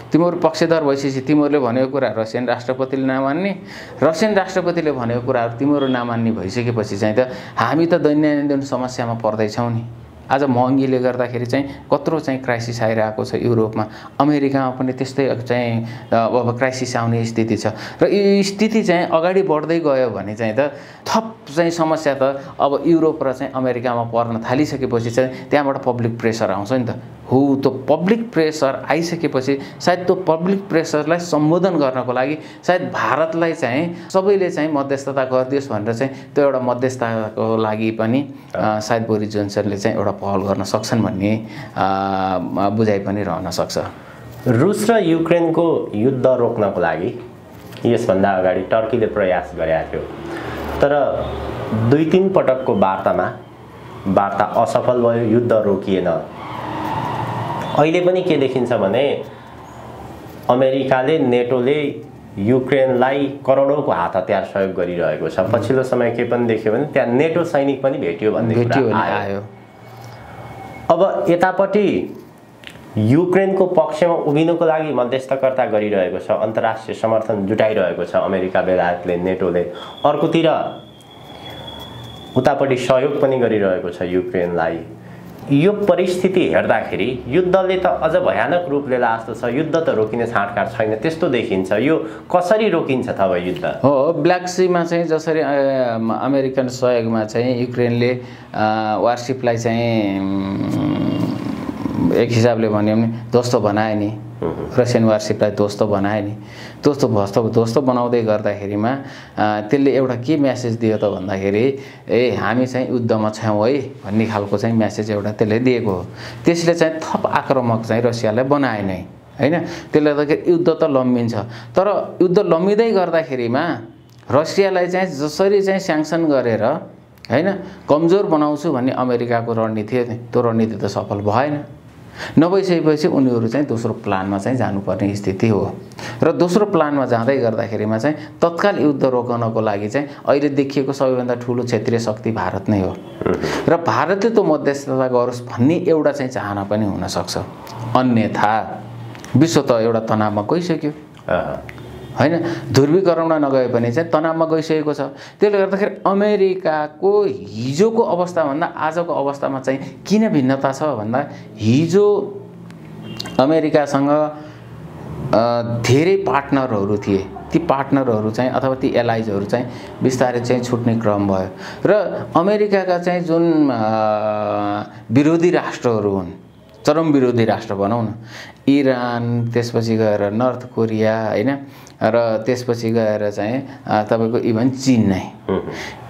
तिमीहरू पक्षधर भइसकेपछि तिमीहरूले भनेको कुरा रसियन राष्ट्रपतिले नमान्ने, रसियन राष्ट्रपतिले भनेको कुराहरू तिमीहरू नमान्ने भइसकेपछि चाहिँ त हामी त दैनन्दिन समस्यामा पर्दैछौँ नि। आज महँगीले गर्दाखेरि चाहिँ कत्रो चाहिँ क्राइसिस आइरहेको छ युरोपमा, अमेरिकामा पनि त्यस्तै चाहिँ अब क्राइसिस आउने स्थिति छ। र यो स्थिति चाहिँ अगाडि बढ्दै गयो भने चाहिँ त थप चाहिँ समस्या त अब युरोप र चाहिँ अमेरिकामा पर्न थालिसकेपछि चाहिँ त्यहाँबाट पब्लिक प्रेसर आउँछ नि त। हो, त्यो पब्लिक प्रेसर आइसकेपछि सायद त्यो पब्लिक प्रेसरलाई सम्बोधन गर्नको लागि सायद भारतलाई चाहिँ सबैले चाहिँ मध्यस्थता गरिदियोस् भनेर चाहिँ त्यो एउटा मध्यस्थताको लागि पनि सायद बोरिस जोन्सनले चाहिँ एउटा पहल गर्न सक्छन् भन्ने बुझाइ पनि रहन सक्छ।
रुस र युक्रेनको युद्ध रोक्नको लागि यसभन्दा अगाडि टर्कीले प्रयास गरेको थियो, तर 2-3 पटकको वार्ता असफल भयो, युद्ध रोकिएन। अहिले पनि के देखिन्छ भने अमेरिकाले, नेटोले युक्रेनलाई करोडौँको हात हतियार सहयोग गरिरहेको छ। पछिल्लो समय के पनि देख्यो भने त्यहाँ नेटो सैनिक पनि भेटियो भन्ने कुरा आयो। अब यतापट्टि युक्रेनको पक्षमा उभिनको लागि मध्यस्थकर्ता गरिरहेको छ, अन्तर्राष्ट्रिय समर्थन जुटाइरहेको छ अमेरिका, बेलायतले, नेटोले। अर्कोतिर उतापट्टि सहयोग पनि गरिरहेको छ युक्रेनलाई। यो परिस्थिति हेर्दाखेरि युद्धले त अझ भयानक रूप लिएला जस्तो छ। युद्ध त रोकिने छाँटकाट छैन त्यस्तो देखिन्छ। यो कसरी रोकिन्छ त अब युद्ध?
हो, ब्ल्याक सीमा चाहिँ जसरी अमेरिकन सहयोगमा चाहिँ युक्रेनले वारसिपलाई चाहिँ एक हिसाबले भन्यो भने ध्वस्त बनाए नि, रसियन वारसिपलाई ध्वस्त बनाए नि। ध्वस्त बनाउँदै गर्दाखेरिमा त्यसले एउटा के म्यासेज दियो त भन्दाखेरि हामी चाहिँ युद्धमा छौँ है भन्ने खालको चाहिँ म्यासेज एउटा त्यसले दिएको हो। त्यसले चाहिँ थप आक्रामक चाहिँ रसियालाई बनाए नै, हैन? त्यसले गर्दाखेरि युद्ध त लम्बिन्छ। तर युद्ध लम्बिँदै गर्दाखेरिमा रसियालाई चाहिँ जसरी चाहिँ स्याङ्सन गरेर हैन कमजोर बनाउँछु भन्ने अमेरिकाको रणनीति, त्यो रणनीति त सफल भएन। नभइसकेपछि उनीहरू चाहिँ दोस्रो प्लानमा चाहिँ जानुपर्ने स्थिति हो र दोस्रो प्लानमा जाँदै गर्दाखेरिमा चाहिँ तत्काल युद्ध रोक्नको लागि चाहिँ अहिले देखिएको सबैभन्दा ठुलो क्षेत्रीय शक्ति भारत नै हो र भारतले त मध्यस्थता गरोस् भन्ने एउटा चाहिँ चाहना पनि हुनसक्छ। अन्यथा विश्व त एउटा तनावमा गइसक्यो हैन, ध्रुवीकरणमा नगए पनि चाहिँ तनावमा गइसकेको छ। त्यसले गर्दाखेरि अमेरिकाको हिजोको अवस्थाभन्दा आजको अवस्थामा चाहिँ किन भिन्नता छ भन्दा हिजो अमेरिकासँग धेरै पार्टनरहरू थिए, ती पार्टनरहरू चाहिँ अथवा ती एलाइजहरू चाहिँ बिस्तारै चाहिँ छुट्ने क्रम भयो र अमेरिकाका चाहिँ जुन विरोधी राष्ट्रहरू हुन्, चरम विरोधी राष्ट्र भनौँ न, इरान, त्यसपछि गएर नर्थ कोरिया हैन, र त्यसपछि गएर चाहिँ तपाईको इभन चीन नै,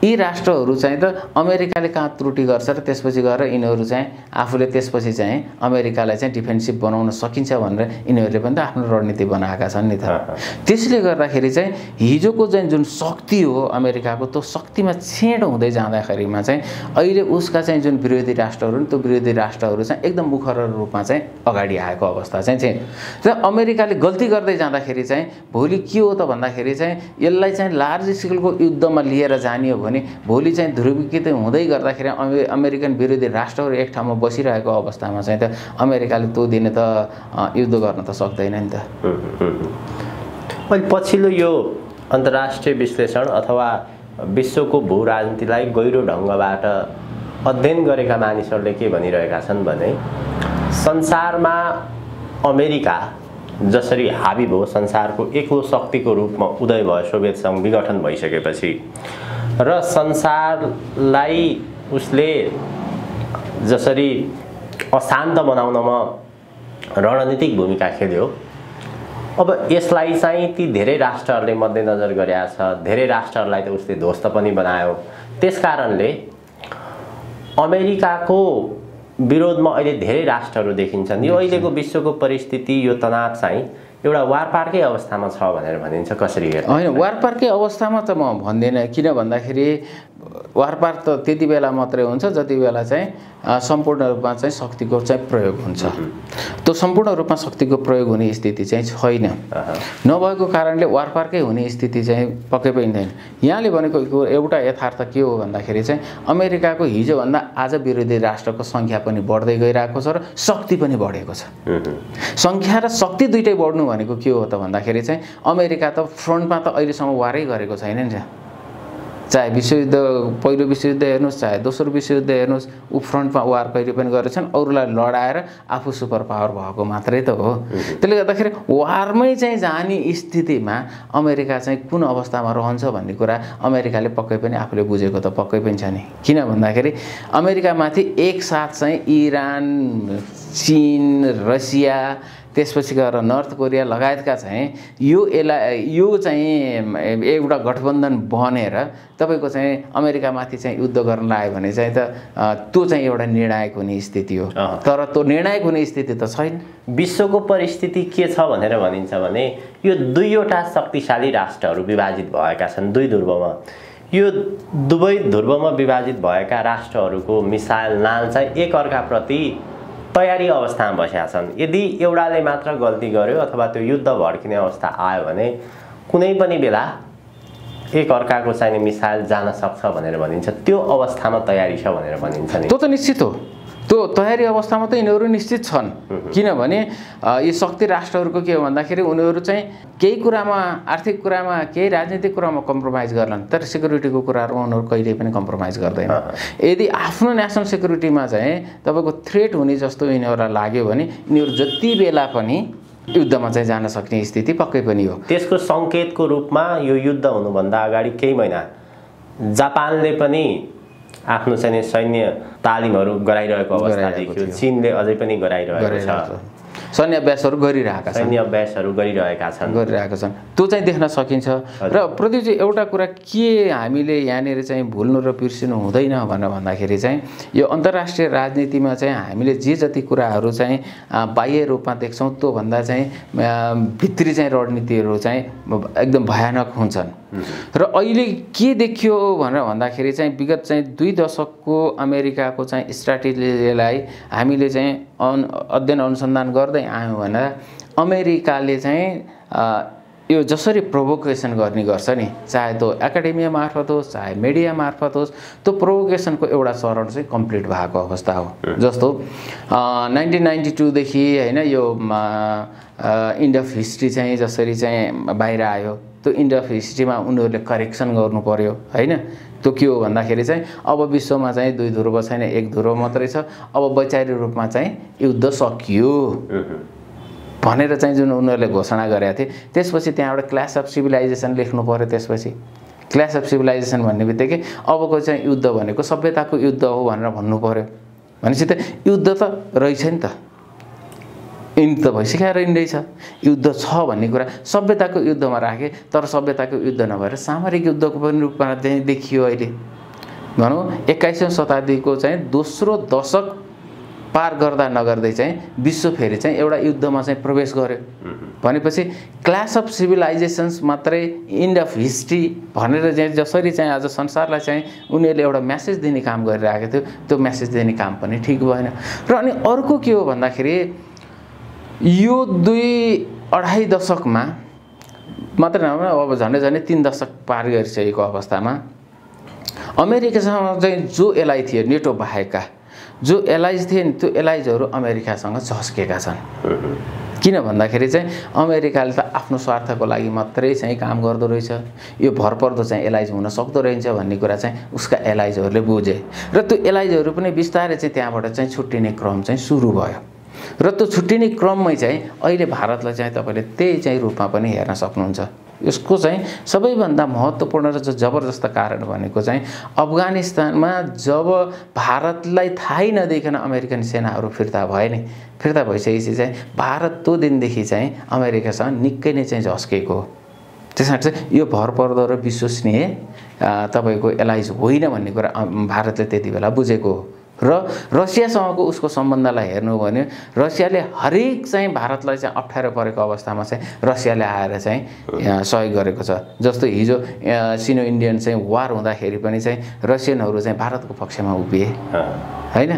यी राष्ट्रहरू चाहिँ त अमेरिकाले कहाँ त्रुटि गर्छ र त्यसपछि गएर यिनीहरू चाहिँ आफूले त्यसपछि चाहिँ अमेरिकालाई चाहिँ डिफेन्सिभ बनाउन सकिन्छ भनेर यिनीहरूले पनि त आफ्नो रणनीति बनाएका छन् नि त। त्यसले गर्दाखेरि चाहिँ हिजोको चाहिँ जुन शक्ति हो अमेरिकाको, त्यो शक्तिमा छेड हुँदै जाँदाखेरिमा चाहिँ अहिले उसका चाहिँ जुन विरोधी राष्ट्रहरू त्यो विरोधी राष्ट्रहरू चाहिँ एकदम मुखर रूपमा चाहिँ अगाडि आएको अवस्था चाहिँ छ। र अमेरिकाले गल्ती गर्दै जाँदाखेरि चाहिँ भोलि के हो त भन्दाखेरि चाहिँ यसलाई चाहिँ लार्ज स्केलको युद्धमा लिएर जाने हो भने भोलि चाहिँ ध्रुवीकृत हुँदै गर्दाखेरि अमेरिकन विरोधी राष्ट्रहरू एक ठाउँमा बसिरहेको अवस्थामा चाहिँ त अमेरिकाले त्यो दिने त युद्ध गर्न त सक्दैन नि त।
अहिले पछिल्लो यो अन्तर्राष्ट्रिय विश्लेषण अथवा विश्वको भू राजनीतिलाई गहिरो ढङ्गबाट अध्ययन गरेका मानिसहरूले के भनिरहेका छन् भने संसारमा अमेरिका जसरी हाबी भयो, संसारको एक्लो शक्तिको रूपमा उदय भयो सोभियत सङ्घ विघटन भइसकेपछि र संसारलाई उसले जसरी अशान्त बनाउनमा रणनीतिक भूमिका खेल्यो, अब यसलाई चाहिँ ती धेरै राष्ट्रहरूले मध्यनजर गरेका छ, धेरै राष्ट्रहरूलाई त उसले ध्वस्त पनि बनायो। त्यसकारणले अमेरिकाको विरोधमा अहिले धेरै राष्ट्रहरू देखिन्छन्। यो अहिलेको विश्वको परिस्थिति, यो तनाव चाहिँ एउटा वारपारकै अवस्थामा छ भनेर भनिन्छ, कसरी हेर्नु?
होइन, वारपारकै अवस्थामा त म भन्दिनँ। किन भन्दाखेरि वारपार त त्यति बेला मात्रै हुन्छ जति बेला चाहिँ सम्पूर्ण रूपमा चाहिँ शक्तिको चाहिँ प्रयोग हुन्छ। त्यो सम्पूर्ण रूपमा शक्तिको प्रयोग हुने स्थिति चाहिँ छैन। नभएको कारणले वारपारकै हुने स्थिति चाहिँ पक्कै पनि छैन। यहाँले भनेको एउटा यथार्थ के हो भन्दाखेरि चाहिँ अमेरिकाको हिजोभन्दा आज विरोधी राष्ट्रको सङ्ख्या पनि बढ्दै गइरहेको छ र शक्ति पनि बढेको छ। सङ्ख्या र शक्ति दुइटै बढ्नु भनेको के हो त भन्दाखेरि चाहिँ अमेरिका त फ्रन्टमा त अहिलेसम्म वारै गरेको छैन नि त। चाहे विश्वयुद्ध, पहिलो विश्वयुद्ध हेर्नुहोस्, चाहे दोस्रो विश्वयुद्ध हेर्नुहोस्, ऊ फ्रन्टमा वार कहिले पनि गरेका छन्, अरूलाई लडाएर आफू सुपर पावर भएको मात्रै त हो। त्यसले गर्दाखेरि वारमै चाहिँ जाने स्थितिमा अमेरिका चाहिँ कुन अवस्थामा रहन्छ भन्ने कुरा अमेरिकाले पक्कै पनि आफूले बुझेको त पक्कै पनि छ नि। किन भन्दाखेरि अमेरिकामाथि एकसाथ चाहिँ इरान, चीन, रसिया, त्यसपछि गएर नर्थ कोरिया लगायतका चाहिँ यो चाहिँ एउटा गठबन्धन बनेर तपाईको चाहिँ अमेरिकामाथि चाहिँ युद्ध गर्न आयो भने चाहिँ त त्यो चाहिँ एउटा निर्णायक हुने स्थिति हो। तर त्यो निर्णायक हुने स्थिति त छैन।
विश्वको परिस्थिति के छ भनेर भनिन्छ भने यो दुईवटा शक्तिशाली राष्ट्रहरू विभाजित भएका छन् दुई ध्रुवमा। यो दुवै ध्रुवमा विभाजित भएका राष्ट्रहरूको मिसाइल नाल चाहिँ एकअर्काप्रति तयारी अवस्थामा बसेका छन्। यदि एउटाले मात्र गल्ती गर्यो अथवा त्यो युद्ध भड्किने अवस्था आयो भने कुनै पनि बेला एक अर्काको चाहिने मिसाइल जान सक्छ भनेर भनिन्छ। त्यो अवस्थामा तयारी छ भनेर भनिन्छ नि।
त्यो त निश्चित हो। त्यो तयारी अवस्थामा त यिनीहरू निश्चित छन्। किनभने यी शक्ति राष्ट्रहरूको के हो भन्दाखेरि उनीहरू चाहिँ केही कुरामा, आर्थिक कुरामा, केही राजनीतिक कुरामा कम्प्रोमाइज गर्लान्, तर सेक्युरिटीको कुराहरूमा उनीहरू कहिल्यै पनि कम्प्रोमाइज गर्दैन। यदि आफ्नो नेसनल सेक्युरिटीमा चाहिँ तपाईँको थ्रेट हुने जस्तो यिनीहरूलाई लाग्यो भने यिनीहरू जति बेला पनि युद्धमा चाहिँ जान सक्ने स्थिति पक्कै पनि हो।
त्यसको सङ्केतको रूपमा यो युद्ध हुनुभन्दा अगाडि केही महिना जापानले पनि आफ्नो चाहिँ सैन्य तालिमहरू गराइरहेको अवस्था देखियो। चीनले अझै पनि गराइरहेको छ,
सैन्य अभ्यासहरू गरिरहेका छन्,
सैन्य अभ्यासहरू गरिरहेका छन्।
त्यो चाहिँ देख्न सकिन्छ। र प्रदीपजी एउटा कुरा के हामीले यहाँनिर चाहिँ भुल्नु र बिर्सिनु हुँदैन भनेर भन्दाखेरि चाहिँ यो अन्तर्राष्ट्रिय राजनीतिमा चाहिँ हामीले जे जति कुराहरू चाहिँ बाह्य रूपमा देख्छौँ त्योभन्दा चाहिँ भित्री चाहिँ रणनीतिहरू चाहिँ एकदम भयानक हुन्छन्। र अहिले के देखियो भनेर भन्दाखेरि चाहिँ विगत चाहिँ 2 दशकको अमेरिकाको चाहिँ स्ट्राटेजीलाई हामीले चाहिँ अध्ययन अनुसन्धान गर्दै आयौँ भने अमेरिकाले चाहिँ यो जसरी प्रोभोकेसन गर्ने गर्छ नि, चाहे त्यो एकाडेमिया मार्फत होस् चाहे मिडिया मार्फत होस्, त्यो प्रोभोकेसनको एउटा चरण चाहिँ कम्प्लिट भएको अवस्था हो। जस्तो 1992 देखि हैन यो इन्ड अफ हिस्ट्री चाहिँ जसरी चाहिँ बाहिर आयो, त्यो इन्ड अफ हिस्ट्रीमा उनीहरूले करेक्सन गर्नु पर्यो हैन। त्यो के हो भन्दाखेरि चाहिँ अब विश्वमा चाहिँ 2 ध्रुव छैन, 1 ध्रुव मात्रै छ, अब वैचारिक रूपमा चाहिँ युद्ध सकियो भनेर चाहिँ जुन उनीहरूले घोषणा गरेका थिए, त्यसपछि त्यहाँ एउटा क्लास अफ सिभिलाइजेसन लेख्नु पर्यो। त्यसपछि क्लास अफ सिभिलाइजेसन भन्ने बित्तिकै अबको चाहिँ युद्ध भनेको सभ्यताको युद्ध हो भनेर भन्नु पर्यो। भनेपछि त युद्ध त रहेछ नि त, युद्ध त भइसकेर रहेछ, युद्ध छ भन्ने कुरा सभ्यताको युद्धमा राखे, तर सभ्यताको युद्ध नभएर सामरिक युद्धको पनि रूपमा चाहिँ देखियो। अहिले भनौँ 21औं शताब्दीको चाहिँ दोस्रो दशक पार गर्दा नगर्दै चाहिँ विश्व फेरि चाहिँ एउटा युद्धमा चाहिँ प्रवेश गर्यो। भनेपछि क्लास अफ सिभिलाइजेसन्स मात्रै इन्ड अफ हिस्ट्री भनेर चाहिँ जसरी चाहिँ आज संसारलाई चाहिँ उनीहरूले एउटा मेसेज दिने काम गरिरहेको थियो, त्यो मेसेज दिने काम पनि ठिक भएन। र अनि अर्को के हो भन्दाखेरि यो 2-2.5 दशकमा मात्र नभएर अब झन्डै 3 दशक पार गरिसकेको अवस्थामा अमेरिकासँग चाहिँ जो एलाइ थियो, नेटो बाहेकका जो एलाइज थिए नि, त्यो एलाइजहरू अमेरिकासँग झस्केका छन्। किन भन्दाखेरि चाहिँ अमेरिकाले त आफ्नो स्वार्थको लागि मात्रै चाहिँ काम गर्दो रहेछ, यो भरपर्दो चाहिँ एलाइज हुन सक्दो रहेछ भन्ने कुरा चाहिँ उसका एलाइजहरूले बुझे र त्यो एलाइजहरू पनि बिस्तारै चाहिँ त्यहाँबाट चाहिँ छुट्टिने क्रम चाहिँ सुरु भयो। र त्यो छुट्टिने क्रममै चाहिँ अहिले भारतलाई चाहिँ तपाईँले त्यही चाहिँ रूपमा पनि हेर्न सक्नुहुन्छ। यसको चाहिँ सबैभन्दा महत्त्वपूर्ण र जबरजस्त कारण भनेको चाहिँ अफगानिस्तानमा जब भारतलाई थाहै नदेखिन अमेरिकन सेनाहरू फिर्ता भए नि, फिर्ता भइसकेपछि चाहिँ भारत त्यो दिनदेखि चाहिँ अमेरिकासँग निकै नै चाहिँ झस्केको हो। त्यसमा चाहिँ यो भरपर्दो र विश्वसनीय तपाईँको एलाइज होइन भन्ने कुरा भारतले त्यति बेला बुझेको हो। र रसियासँगको उसको सम्बन्धलाई हेर्नु हो भने रसियाले हरेक चाहिँ भारतलाई चाहिँ अप्ठ्यारो परेको अवस्थामा चाहिँ रसियाले आएर चाहिँ सहयोग गरेको छ। जस्तो हिजो सिनो इन्डियन चाहिँ वार हुँदाखेरि पनि चाहिँ रसियनहरू चाहिँ भारतको पक्षमा उभिए हैन।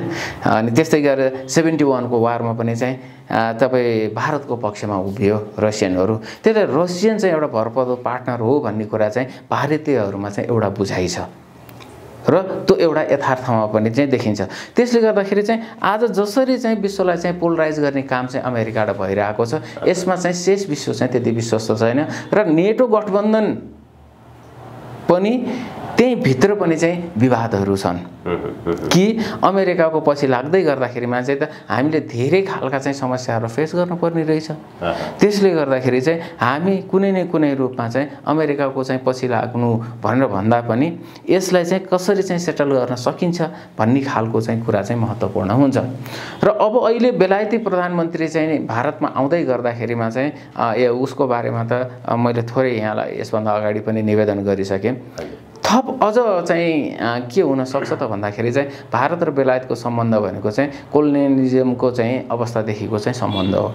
अनि त्यस्तै गरेर 71 को वारमा पनि चाहिँ तपाईँ भारतको पक्षमा उभियो रसियनहरू। त्यसले रसियन चाहिँ एउटा भरपर्दो पार्टनर हो भन्ने कुरा चाहिँ भारतीयहरूमा चाहिँ एउटा बुझाइ छ र त्यो एउटा यथार्थमा पनि चाहिँ देखिन्छ। त्यसले गर्दाखेरि चाहिँ आज जसरी चाहिँ विश्वलाई चाहिँ पोलराइज गर्ने काम चाहिँ अमेरिकाबाट भइरहेको छ, यसमा चाहिँ शेष विश्व चाहिँ त्यति विश्वस्त छैन र नेटो गठबन्धन पनि त्यही भित्र पनि चाहिँ विवादहरू छन् कि अमेरिकाको पछि लाग्दै गर्दाखेरिमा चाहिँ त हामीले धेरै खालका चाहिँ समस्याहरू फेस गर्नुपर्ने रहेछ। त्यसले गर्दाखेरि चाहिँ हामी कुनै न कुनै रूपमा चाहिँ अमेरिकाको चाहिँ पछि लाग्नु भनेर भन्दा पनि यसलाई चाहिँ कसरी चाहिँ सेटल गर्न सकिन्छ भन्ने खालको चाहिँ कुरा चाहिँ महत्त्वपूर्ण हुन्छ। र अब अहिले बेलायती प्रधानमन्त्री चाहिँ भारतमा आउँदै गर्दाखेरिमा चाहिँ उसको बारेमा त मैले थोरै यहाँलाई यसभन्दा अगाडि पनि निवेदन गरिसकेँ। थप अझ चाहिँ के हुन सक्छ त भन्दाखेरि चाहिँ भारत र बेलायतको सम्बन्ध भनेको चाहिँ कोलोनियलिज्मको चाहिँ अवस्थादेखिको चाहिँ सम्बन्ध हो।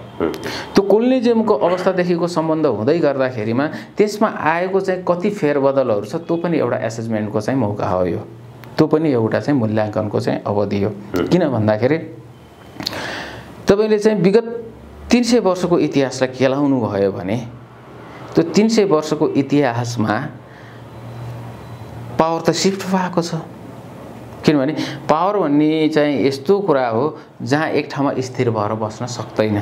त्यो कोलोनियलिज्मको अवस्थादेखिको सम्बन्ध हुँदै गर्दाखेरिमा त्यसमा आएको चाहिँ कति फेरबदलहरू छ त्यो पनि एउटा एसेसमेन्टको चाहिँ मौका हो। यो त्यो पनि एउटा चाहिँ मूल्याङ्कनको चाहिँ अवधि हो। किन भन्दाखेरि तपाईँले चाहिँ विगत 300 वर्षको इतिहासलाई केलाउनु भयो भने त्यो 300 वर्षको इतिहासमा पावर त शिफ्ट भएको छ। किनभने पावर भन्ने चाहिँ यस्तो कुरा हो जहाँ एक ठाउँमा स्थिर भएर बस्न सक्दैन।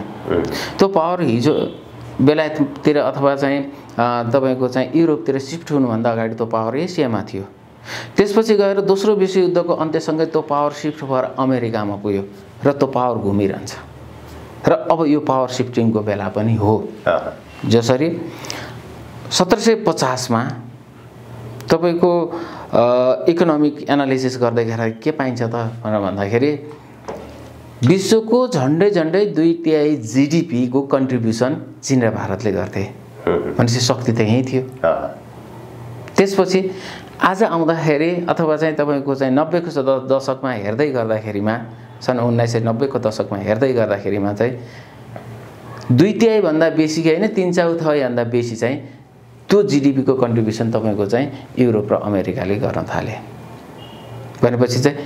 त्यो पावर हिजो बेलायततिर अथवा चाहिँ तपाईँको चाहिँ युरोपतिर शिफ्ट हुनुभन्दा अगाडि त्यो पावर एसियामा थियो। त्यसपछि गएर दोस्रो विश्वयुद्धको अन्त्यसँगै त्यो पावर शिफ्ट भएर अमेरिकामा पुग्यो र त्यो पावर घुमिरहन्छ। र अब यो पावर शिफ्टिङको बेला पनि हो। जसरी 1750 मा तपाईको इकोनोमिक एनालिसिस गर्दै गर्दा के पाइन्छ त भनेर भन्दाखेरि विश्वको झन्डै 2/3 जीडीपी को कन्ट्रिब्युसन चीन र भारतले गर्थे। भनेपछि शक्ति त यही थियो। त्यसपछि आज आउँदाखेरि अथवा चाहिँ तपाईको चाहिँ 90 को दशकमा हेर्दै गर्दाखेरिमा सन् 1990 को दशकमा हेर्दै गर्दाखेरिमा चाहिँ 2/3 भन्दा बेसी कि हैन 3/4 भन्दा बेसी चाहिँ त्यो जीडीपीको कन्ट्रिब्युसन तपाईँको चाहिँ युरोप र अमेरिकाले गर्न थाले। भनेपछि चाहिँ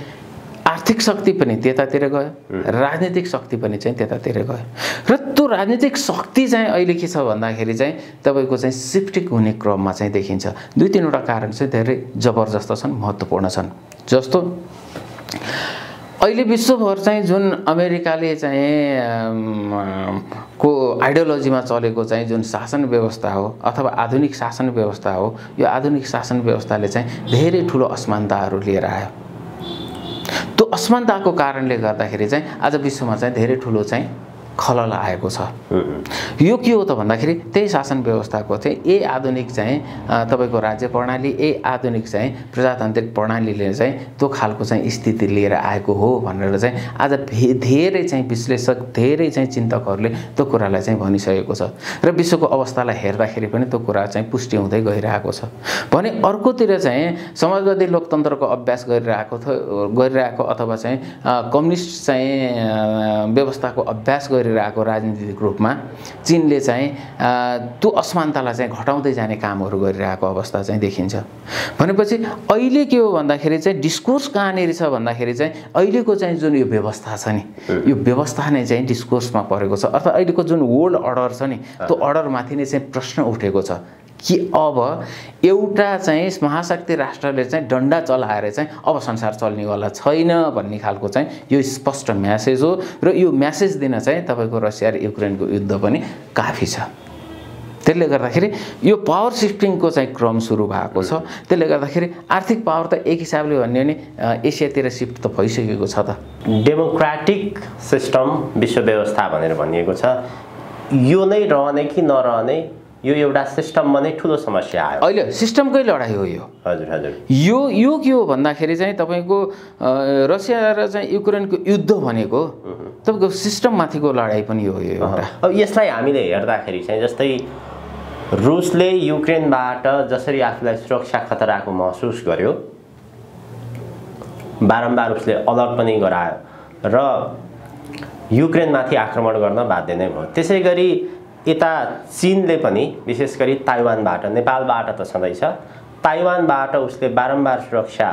आर्थिक शक्ति पनि त्यतातिर गयो, राजनीतिक शक्ति पनि चाहिँ त्यतातिर गयो। र त्यो राजनीतिक शक्ति चाहिँ अहिले के छ भन्दाखेरि चाहिँ तपाईँको चाहिँ सिफ्टिङ हुने क्रममा चाहिँ देखिन्छ। 2-3वटा कारण चाहिँ धेरै जबरजस्त छन्, महत्त्वपूर्ण छन्। जस्तो अहिले विश्वभर चाहिँ जुन अमेरिकाले चाहिँ को आइडियोलोजीमा चलेको चाहिँ जुन शासन व्यवस्था हो अथवा आधुनिक शासन व्यवस्था हो, यो आधुनिक शासन व्यवस्थाले चाहिँ धेरै ठुलो असमानताहरू लिएर आयो। त्यो असमानताको कारणले गर्दाखेरि चाहिँ आज विश्वमा चाहिँ धेरै ठुलो चाहिँ खलल आएको छ। यो के हो त भन्दाखेरि त्यही शासन व्यवस्थाको चाहिँ ए आधुनिक चाहिँ तपाईको राज्य प्रणाली, ए आधुनिक चाहिँ प्रजातान्त्रिक प्रणालीले चाहिँ त्यो खालको चाहिँ स्थिति लिएर आएको हो भनेर चाहिँ आज धेरै चाहिँ विश्लेषक, धेरै चाहिँ चिन्तकहरूले त्यो कुरालाई चाहिँ भनिसकेको छ। र विश्वको अवस्थालाई हेर्दाखेरि पनि त्यो कुरा चाहिँ पुष्टि हुँदै गइरहेको छ। भने अर्कोतिर चाहिँ समाजवादी लोकतन्त्रको अभ्यास गरिरहेको अथवा चाहिँ कम्युनिस्ट चाहिँ व्यवस्थाको अभ्यास गरिरहेको राजनीतिक रूपमा चीनले चाहिँ त्यो असमानतालाई चाहिँ घटाउँदै जाने कामहरू गरिरहेको अवस्था चाहिँ देखिन्छ। भनेपछि अहिले के हो भन्दाखेरि चाहिँ डिस्कोर्स कहाँनिर छ भन्दाखेरि चाहिँ अहिलेको चाहिँ जुन यो व्यवस्था छ नि, यो व्यवस्था नै चाहिँ डिस्कोर्समा परेको छ। अर्थात् अहिलेको जुन वर्ल्ड अर्डर छ नि, त्यो अर्डरमाथि नै चाहिँ प्रश्न उठेको छ कि अब एउटा चाहिँ महाशक्ति राष्ट्रले चाहिँ डन्डा चलाएर चाहिँ अब संसार चल्नेवाला छैन भन्ने खालको चाहिँ यो स्पष्ट म्यासेज हो। र यो म्यासेज दिन चाहिँ तपाईँको रसिया र युक्रेनको युद्ध पनि काफी छ। त्यसले गर्दाखेरि यो पावर सिफ्टिङको चाहिँ क्रम सुरु भएको छ। त्यसले गर्दाखेरि आर्थिक पावर त एक हिसाबले भन्यो भने एसियातिर सिफ्ट त भइसकेको छ त।
डेमोक्रेटिक सिस्टम विश्व व्यवस्था भनेर भनिएको छ, यो नै रहने कि नरहने यो एउटा सिस्टममा नै ठुलो समस्या आयो। अहिले
सिस्टमकै लडाइँ हो यो।
हजुर हजुर।
यो के हो भन्दाखेरि चाहिँ तपाईँको रसिया र चाहिँ युक्रेनको युद्ध भनेको तपाईँको सिस्टममाथिको लडाइँ पनि हो यो एउटा।
अब यसलाई हामीले हेर्दाखेरि चाहिँ जस्तै रुसले युक्रेनबाट जसरी आफूलाई सुरक्षा खतराको महसुस गर्यो, बारम्बार उसले अलर्ट पनि गरायो र युक्रेनमाथि आक्रमण गर्न बाध्य नै भयो। त्यसै गरी यता चीनले पनि विशेष गरी ताइवानबाट, नेपालबाट त छँदैछ, ताइवानबाट उसले बारम्बार सुरक्षा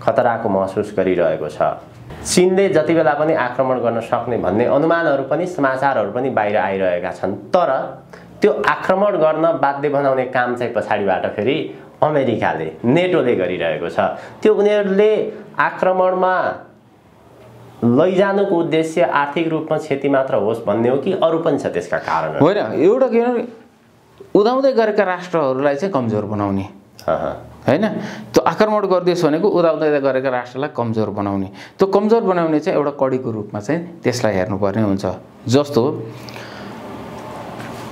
खतराको महसुस गरिरहेको छ। चीनले जति बेला पनि आक्रमण गर्न सक्ने भन्ने अनुमानहरू पनि, समाचारहरू पनि बाहिर आइरहेका छन्। तर त्यो आक्रमण गर्न बाध्य बनाउने काम चाहिँ पछाडिबाट फेरि अमेरिकाले, नेटोले गरिरहेको छ। त्यो उनीहरूले आक्रमणमा लैजानुको उद्देश्य आर्थिक रूपमा क्षति मात्र होस् भन्ने हो कि अरू पनि छ त्यसका कारणहरू?
होइन, एउटा के भने उदाउँदै गरेका राष्ट्रहरूलाई चाहिँ कमजोर बनाउने होइन। त्यो आक्रमण गरिदियोस् भनेको उदाउँदै गरेका राष्ट्रलाई कमजोर बनाउने। त्यो कमजोर बनाउने चाहिँ एउटा कडीको रूपमा चाहिँ त्यसलाई हेर्नुपर्ने हुन्छ। जस्तो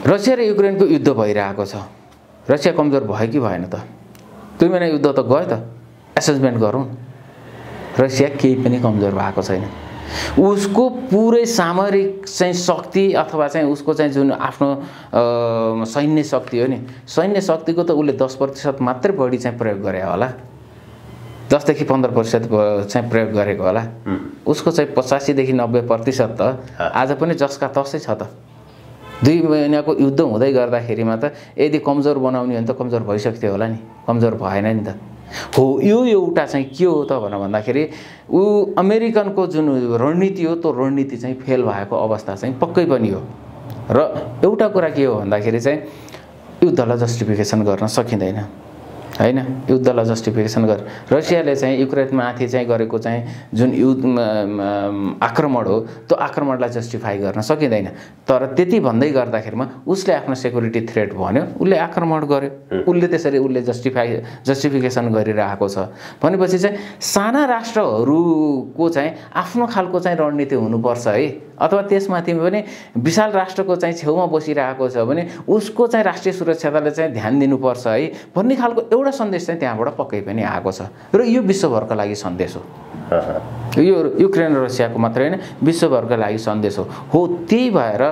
रसिया र युक्रेनको युद्ध भइरहेको छ, रसिया कमजोर भयो कि भएन त? 2 महिना युद्ध त गयो त, एसेसमेन्ट गरौँ। रसिया केही पनि कमजोर भएको छैन। उसको पुरै सामरिक चाहिँ शक्ति अथवा चाहिँ उसको चाहिँ जुन आफ्नो सैन्य शक्ति हो नि, सैन्य शक्तिको त उसले 10% मात्रै बढी चाहिँ प्रयोग गरे होला, 10 देखि 15% चाहिँ प्रयोग गरेको होला। उसको चाहिँ 85 देखि 90% त आज पनि जसका तसै छ त। 2 महिनाको युद्ध हुँदै गर्दाखेरिमा त यदि कमजोर बनाउने हो भने त कमजोर भइसक्थ्यो होला नि, कमजोर भएन नि त। हो, यो एउटा चाहिँ के हो त भन्दाखेरि अमेरिकनको जुन रणनीति हो त्यो रणनीति चाहिँ फेल भएको अवस्था चाहिँ पक्कै पनि हो। र एउटा कुरा के हो भन्दाखेरि चाहिँ युद्धलाई जस्टिफिकेसन गर्न सकिँदैन होइन। युद्धलाई जस्टिफिकेसन रसियाले चाहिँ युक्रेनमाथि चाहिँ गरेको चाहिँ जुन आक्रमण हो त्यो आक्रमणलाई जस्टिफाई गर्न सकिँदैन। तर त्यति भन्दै गर्दाखेरिमा उसले आफ्नो सेक्युरिटी थ्रेट भन्यो, उसले आक्रमण गर्यो, उसले त्यसरी उसले जस्टिफिकेसन गरिरहेको छ। भनेपछि चाहिँ साना राष्ट्रहरूको चाहिँ आफ्नो खालको चाहिँ रणनीति हुनुपर्छ है, अथवा त्यसमाथि पनि विशाल राष्ट्रको चाहिँ छेउमा बसिरहेको छ भने उसको चाहिँ राष्ट्रिय सुरक्षालाई चाहिँ ध्यान दिनुपर्छ है भन्ने खालको एउटा सन्देश चाहिँ त्यहाँबाट पक्कै पनि आएको छ। र यो विश्वभरका लागि सन्देश हो। यो युक्रेन र रसियाको मात्रै होइन, विश्वभरका लागि सन्देश हो। त्यही भएर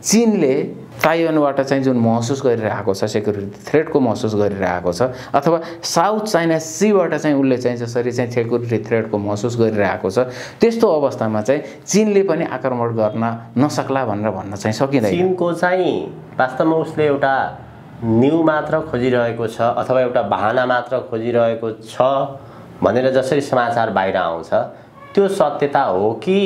चीनले ताइवानबाट चाहिँ जुन महसुस गरिरहेको छ, सेक्युरिटी थ्रेटको महसुस गरिरहेको छ, अथवा साउथ चाइना सीबाट चाहिँ उसले चाहिँ जसरी चाहिँ सेक्युरिटी थ्रेटको महसुस गरिरहेको छ, त्यस्तो अवस्थामा चाहिँ चीनले पनि आक्रमण गर्न नसक्ला भनेर भन्न चाहिँ सकिँदैन।
चीनको चाहिँ वास्तवमा उसले एउटा न्यू मात्र खोजिरहेको छ अथवा एउटा बहाना मात्र खोजिरहेको छ भनेर जसरी समाचार बाहिर आउँछ त्यो सत्यता हो कि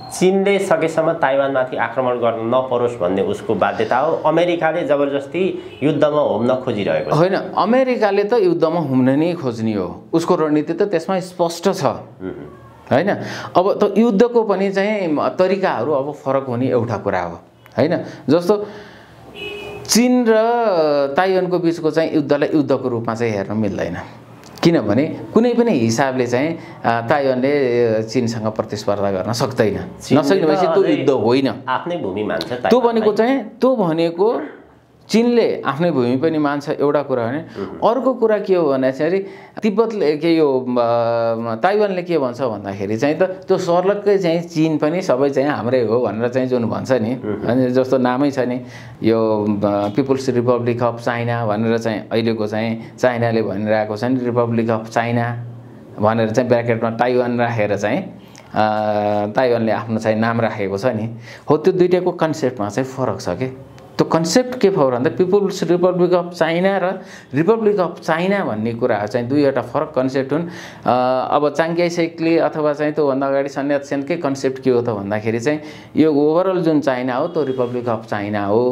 चीनले सकेसम्म ताइवानमाथि आक्रमण गर्न नपरोस् भन्ने उसको बाध्यता हो? अमेरिकाले जबरजस्ती युद्धमा हुम्न खोजिरहेको छ?
होइन, अमेरिकाले त युद्धमा हुम्न नै खोज्ने हो, उसको रणनीति त त्यसमा स्पष्ट छ होइन। अब त युद्धको पनि चाहिँ तरिकाहरू अब फरक हुने एउटा कुरा हो होइन। जस्तो चीन र ताइवानको बिचको चाहिँ युद्धलाई युद्धको रूपमा चाहिँ हेर्न मिल्दैन, किनभने कुनै पनि हिसाबले चाहिँ ताइवानले चीनसँग प्रतिस्पर्धा गर्न सक्दैन। नसक्नेपछि त्यो युद्ध होइन,
आफ्नै भूमि मान्छ।
त्यो भनेको चीनले आफ्नै भूमि पनि मान्छ एउटा कुरा भने। अर्को कुरा के हो भन्दाखेरि तिब्बतले के यो ताइवानले के भन्छ भन्दाखेरि चाहिँ त त्यो सर्लक्कै चाहिँ चीन पनि सबै चाहिँ हाम्रै हो भनेर चाहिँ जुन भन्छ नि, अनि जस्तो नामै छ नि यो पिपुल्स रिपब्लिक अफ चाइना भनेर चाहिँ अहिलेको चाहिँ चाइनाले भनिरहेको छ नि, रिपब्लिक अफ चाइना भनेर चाहिँ ब्र्याकेटमा ताइवान राखेर चाहिँ ताइवानले आफ्नो चाहिँ नाम राखेको छ नि। हो, त्यो दुईटैको कन्सेप्टमा चाहिँ फरक छ कि। त्यो कन्सेप्ट के भयो भन्दा पिपुल्स रिपब्लिक अफ चाइना र रिपब्लिक अफ चाइना भन्ने कुराहरू चाहिँ दुईवटा फरक कन्सेप्ट हुन्। अब चाङक्याई सेकले अथवा चाहिँ त्योभन्दा अगाडि sun Yat-senकै कन्सेप्ट के हो त भन्दाखेरि चाहिँ यो ओभरअल जुन चाइना हो त्यो रिपब्लिक अफ चाइना हो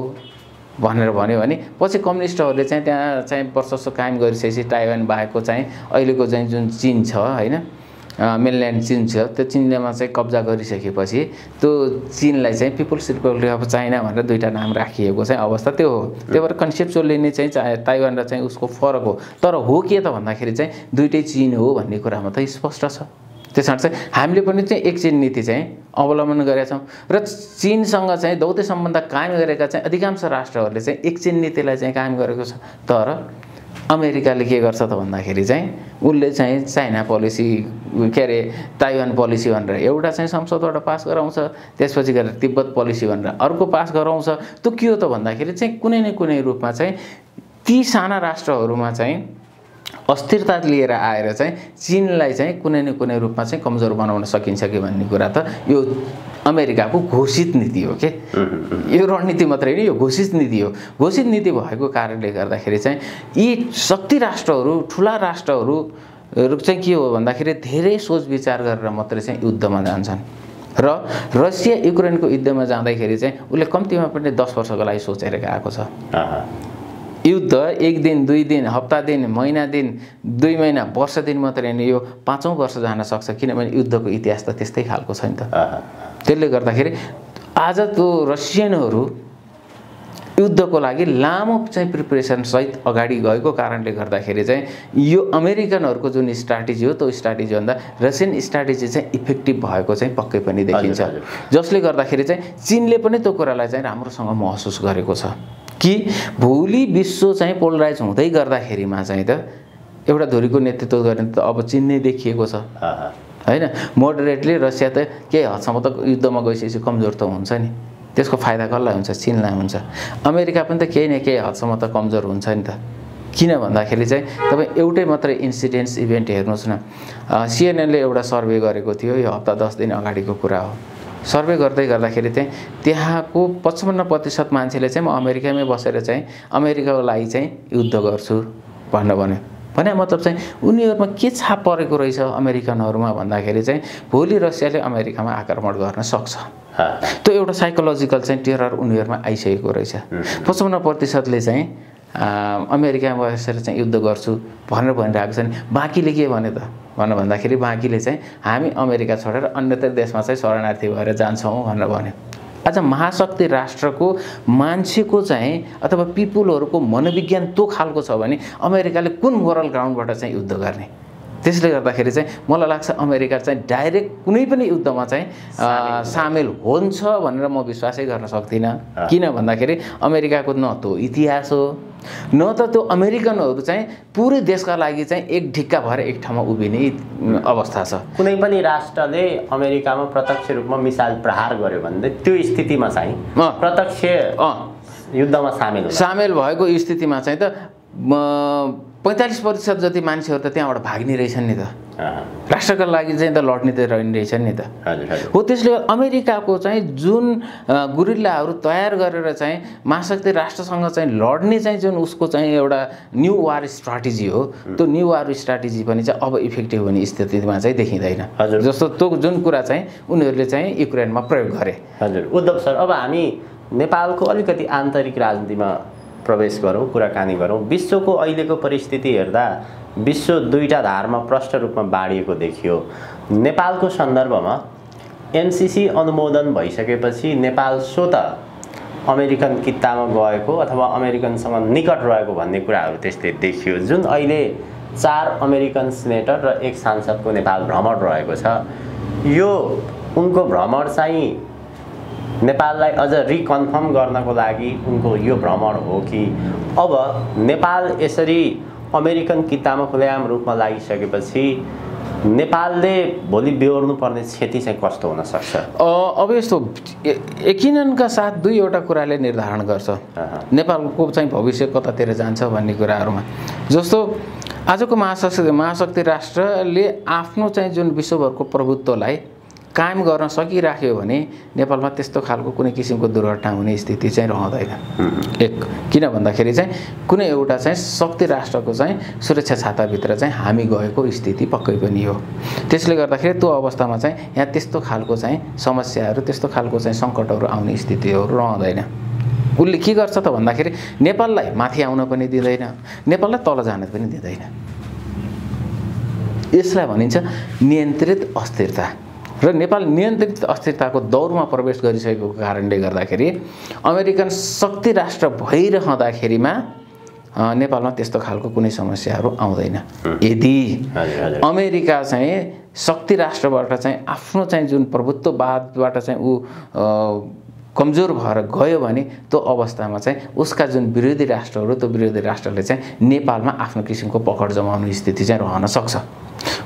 भनेर भन्यो भने पछि कम्युनिस्टहरूले चाहिँ त्यहाँ चाहिँ वर्षौं कायम गरिसकेपछि ताइवान बाहेकको चाहिँ अहिलेको चाहिँ जुन चीन छ होइन, मेनल्यान्ड चीन छ, त्यो चीनमा चाहिँ कब्जा गरिसकेपछि त्यो चीनलाई चाहिँ पिपुल्स रिपब्लिक अफ चाइना भनेर दुईटा नाम राखिएको चाहिँ अवस्था त्यो हो। त्यही भएर कन्सेप्चुअली नै चाहिँ ताइवान र चाहिँ उसको फरक हो। तर हो के त भन्दाखेरि चाहिँ दुईटै चीन हो भन्ने कुरामा त स्पष्ट छ। त्यसबाट चाहिँ हामीले पनि चाहिँ एक चीन नीति चाहिँ अवलम्बन गरेका छौँ र चीनसँग चाहिँ दौत्य सम्बन्ध कायम गरेका चाहिँ अधिकांश राष्ट्रहरूले चाहिँ एक चीन नीतिलाई चाहिँ कायम गरेको छ। तर अमेरिकाले के गर्छ त भन्दाखेरि चाहिँ उसले चाहिँ चाइना पोलिसी के अरे ताइवान पोलिसी भनेर एउटा चाहिँ संसदबाट पास गराउँछ, त्यसपछि गएर तिब्बत पोलिसी भनेर अर्को पास गराउँछ। त्यो के हो त भन्दाखेरि चाहिँ कुनै न कुनै रूपमा चाहिँ ती साना राष्ट्रहरूमा चाहिँ अस्थिरता लिएर आएर चाहिँ चीनलाई चाहिँ कुनै न कुनै रूपमा चाहिँ कमजोर बनाउन सकिन्छ कि भन्ने कुरा त यो अमेरिकाको घोषित नीति हो के। यो रणनीति मात्रै होइन, यो घोषित नीति हो। घोषित नीति भएको कारणले गर्दाखेरि चाहिँ यी शक्ति राष्ट्रहरू ठुला राष्ट्रहरू चाहिँ के हो भन्दाखेरि धेरै सोच विचार गरेर मात्रै चाहिँ युद्धमा जान्छन् र रसिया युक्रेनको युद्धमा जाँदाखेरि चाहिँ उसले कम्तीमा पनि 10 वर्षको लागि सोचेर गएको छ। युद्ध एक दिन, 2 दिन, हप्ता दिन, महिना दिन, 2 महिना, वर्ष दिन मात्रै होइन, यो 5औं वर्ष जान सक्छ, किनभने युद्धको इतिहास त त्यस्तै खालको छ नि त। त्यसले गर्दाखेरि आज त्यो रसियनहरू युद्धको लागि लामो चाहिँ प्रिपरेसन सहित अगाडि गएको कारणले गर्दाखेरि चाहिँ यो अमेरिकनहरूको जुन स्ट्राटेजी हो त्यो स्ट्राटेजी भन्दा रसियन स्ट्राटेजी चाहिँ इफेक्टिभ भएको चाहिँ पक्कै पनि देखिन्छ। जसले गर्दाखेरि चाहिँ चीनले पनि त्यो कुरालाई चाहिँ राम्रोसँग महसुस गरेको छ कि भोलि विश्व चाहिँ पोलराइज हुँदै गर्दाखेरिमा चाहिँ त एउटा धुरीको नेतृत्व गर्ने त अब चीन नै देखिएको छ होइन। मोडरेटली रसिया त केही हदसम्म त युद्धमा गइसकेपछि कमजोर त हुन्छ नि, त्यसको फाइदा कसलाई हुन्छ? चीनलाई हुन्छ। अमेरिका पनि त केही न केही हदसम्म त कमजोर हुन्छ नि त। किन भन्दाखेरि चाहिँ तपाईँ एउटै मात्रै इन्सिडेन्ट्स इभेन्ट हेर्नुहोस् न। सिएनएनले एउटा सर्वे गरेको थियो, यो हप्ता 10 दिन अगाडिको कुरा हो। सर्वे गर्दै गर्दाखेरि चाहिँ त्यहाँको 55% मान्छेले चाहिँ म अमेरिकामै बसेर चाहिँ अमेरिकाको लागि चाहिँ युद्ध गर्छु भनेर भन्यो। भने मतलब चाहिँ उनीहरूमा के छाप परेको रहेछ अमेरिकनहरूमा भन्दाखेरि चाहिँ भोलि रसियाले अमेरिकामा आक्रमण गर्न सक्छ। त्यो एउटा साइकोलोजिकल चाहिँ टेरर उनीहरूमा आइसकेको रहेछ। 55%ले चाहिँ अमेरिकामा बसेर चाहिँ युद्ध गर्छु भनेर भनिरहेको छ नि। बाँकीले के भने त भनेर भन्दाखेरि बाँकीले चाहिँ हामी अमेरिका छोडेर अन्यत्र देशमा चाहिँ शरणार्थी भएर जान्छौँ भनेर भन्यो। आज महाशक्ति राष्ट्रको मान्छेको चाहिँ अथवा पिपुलहरूको मनोविज्ञान त्यो खालको छ भने अमेरिकाले कुन मोरल ग्राउन्डबाट चाहिँ युद्ध गर्ने? त्यसले गर्दाखेरि चाहिँ मलाई लाग्छ अमेरिका चाहिँ डाइरेक्ट कुनै पनि युद्धमा चाहिँ सामेल हुन्छ भनेर म विश्वासै गर्न सक्दिनँ। किन भन्दाखेरि अमेरिकाको न त्यो इतिहास हो न त त्यो अमेरिकनहरू चाहिँ पुरै देशका लागि चाहिँ एक ढिक्का भएर एक ठाउँमा उभिने अवस्था छ।
कुनै पनि राष्ट्रले अमेरिकामा प्रत्यक्ष रूपमा मिसाइल प्रहार गर्यो भने त्यो स्थितिमा चाहिँ प्रत्यक्ष युद्धमा सामेल
भएको स्थितिमा चाहिँ त 45% जति मान्छेहरू त त्यहाँबाट भाग्ने रहेछन् नि त। राष्ट्रका लागि चाहिँ त लड्ने त रहने रहेछ नि त। हो त्यसले अमेरिकाको चाहिँ जुन गुरिल्लाहरू तयार गरेर चाहिँ महाशक्ति राष्ट्रसँग चाहिँ लड्ने चाहिँ जुन उसको चाहिँ एउटा न्यू वार स्ट्राटेजी हो, त्यो न्यू वार स्ट्राटेजी पनि चाहिँ अब इफेक्टिभ हुने स्थितिमा चाहिँ देखिँदैन। जस्तो त्यो जुन कुरा चाहिँ उनीहरूले चाहिँ युक्रेनमा प्रयोग गरे।
हजुर उद्धव सर, अब हामी नेपालको अलिकति आन्तरिक राजनीतिमा प्रवेश गरौँ, कुराकानी गरौँ। विश्वको अहिलेको परिस्थिति हेर्दा विश्व दुईटा धारमा प्रष्ट रूपमा बाँडिएको देखियो। नेपालको सन्दर्भमा एमसीसी अनुमोदन भइसकेपछि नेपाल स्वत अमेरिकन कित्तामा गएको अथवा अमेरिकनसँग निकट रहेको भन्ने कुराहरू त्यसले देखियो। जुन अहिले 4 अमेरिकन सिनेटर र 1 सांसदको नेपाल भ्रमण रहेको छ, यो उनको भ्रमण चाहिँ नेपाललाई अझ रिकन्फर्म गर्नको लागि उनको यो भ्रमण हो कि अब नेपाल यसरी अमेरिकन कित्तामा खुलेआम रूपमा लागिसकेपछि नेपालले भोलि बेहोर्नु पर्ने क्षति चाहिँ कस्तो हुन सक्छ?
अब यस्तो यकिननका साथ दुईवटा कुराले निर्धारण गर्छ नेपालको चाहिँ भविष्य कतातिर जान्छ भन्ने कुराहरूमा। जस्तो आजको महाशक्ति राष्ट्रले आफ्नो चाहिँ जुन विश्वभरको प्रभुत्वलाई कायम गर्न सकिराख्यो भने नेपालमा त्यस्तो खालको कुनै किसिमको दुर्घटना हुने स्थिति चाहिँ रहँदैन। एक, किन भन्दाखेरि चाहिँ कुनै एउटा चाहिँ शक्ति राष्ट्रको चाहिँ सुरक्षा छाताभित्र चाहिँ हामी गएको स्थिति पक्कै पनि हो। त्यसले गर्दाखेरि त्यो अवस्थामा चाहिँ यहाँ त्यस्तो खालको चाहिँ समस्याहरू, त्यस्तो खालको चाहिँ सङ्कटहरू आउने स्थितिहरू रहँदैन। उसले के गर्छ त भन्दाखेरि नेपाललाई माथि आउन पनि दिँदैन, नेपाललाई तल जान पनि दिँदैन। यसलाई भनिन्छ नियन्त्रित अस्थिरता। र नेपाल नियन्त्रित अस्थिरताको दौरमा प्रवेश गरिसकेको कारणले गर्दाखेरि अमेरिकन शक्ति राष्ट्र भइरहँदाखेरिमा नेपालमा त्यस्तो खालको कुनै समस्याहरू आउँदैन। यदि अमेरिका चाहिँ शक्ति राष्ट्रबाट चाहिँ आफ्नो चाहिँ जुन प्रभुत्ववादबाट चाहिँ ऊ कमजोर भएर गयो भने त्यो अवस्थामा चाहिँ उसका जुन विरोधी राष्ट्रहरू, त्यो विरोधी राष्ट्रले चाहिँ नेपालमा आफ्नो किसिमको पकड जमाउने स्थिति चाहिँ रहन सक्छ।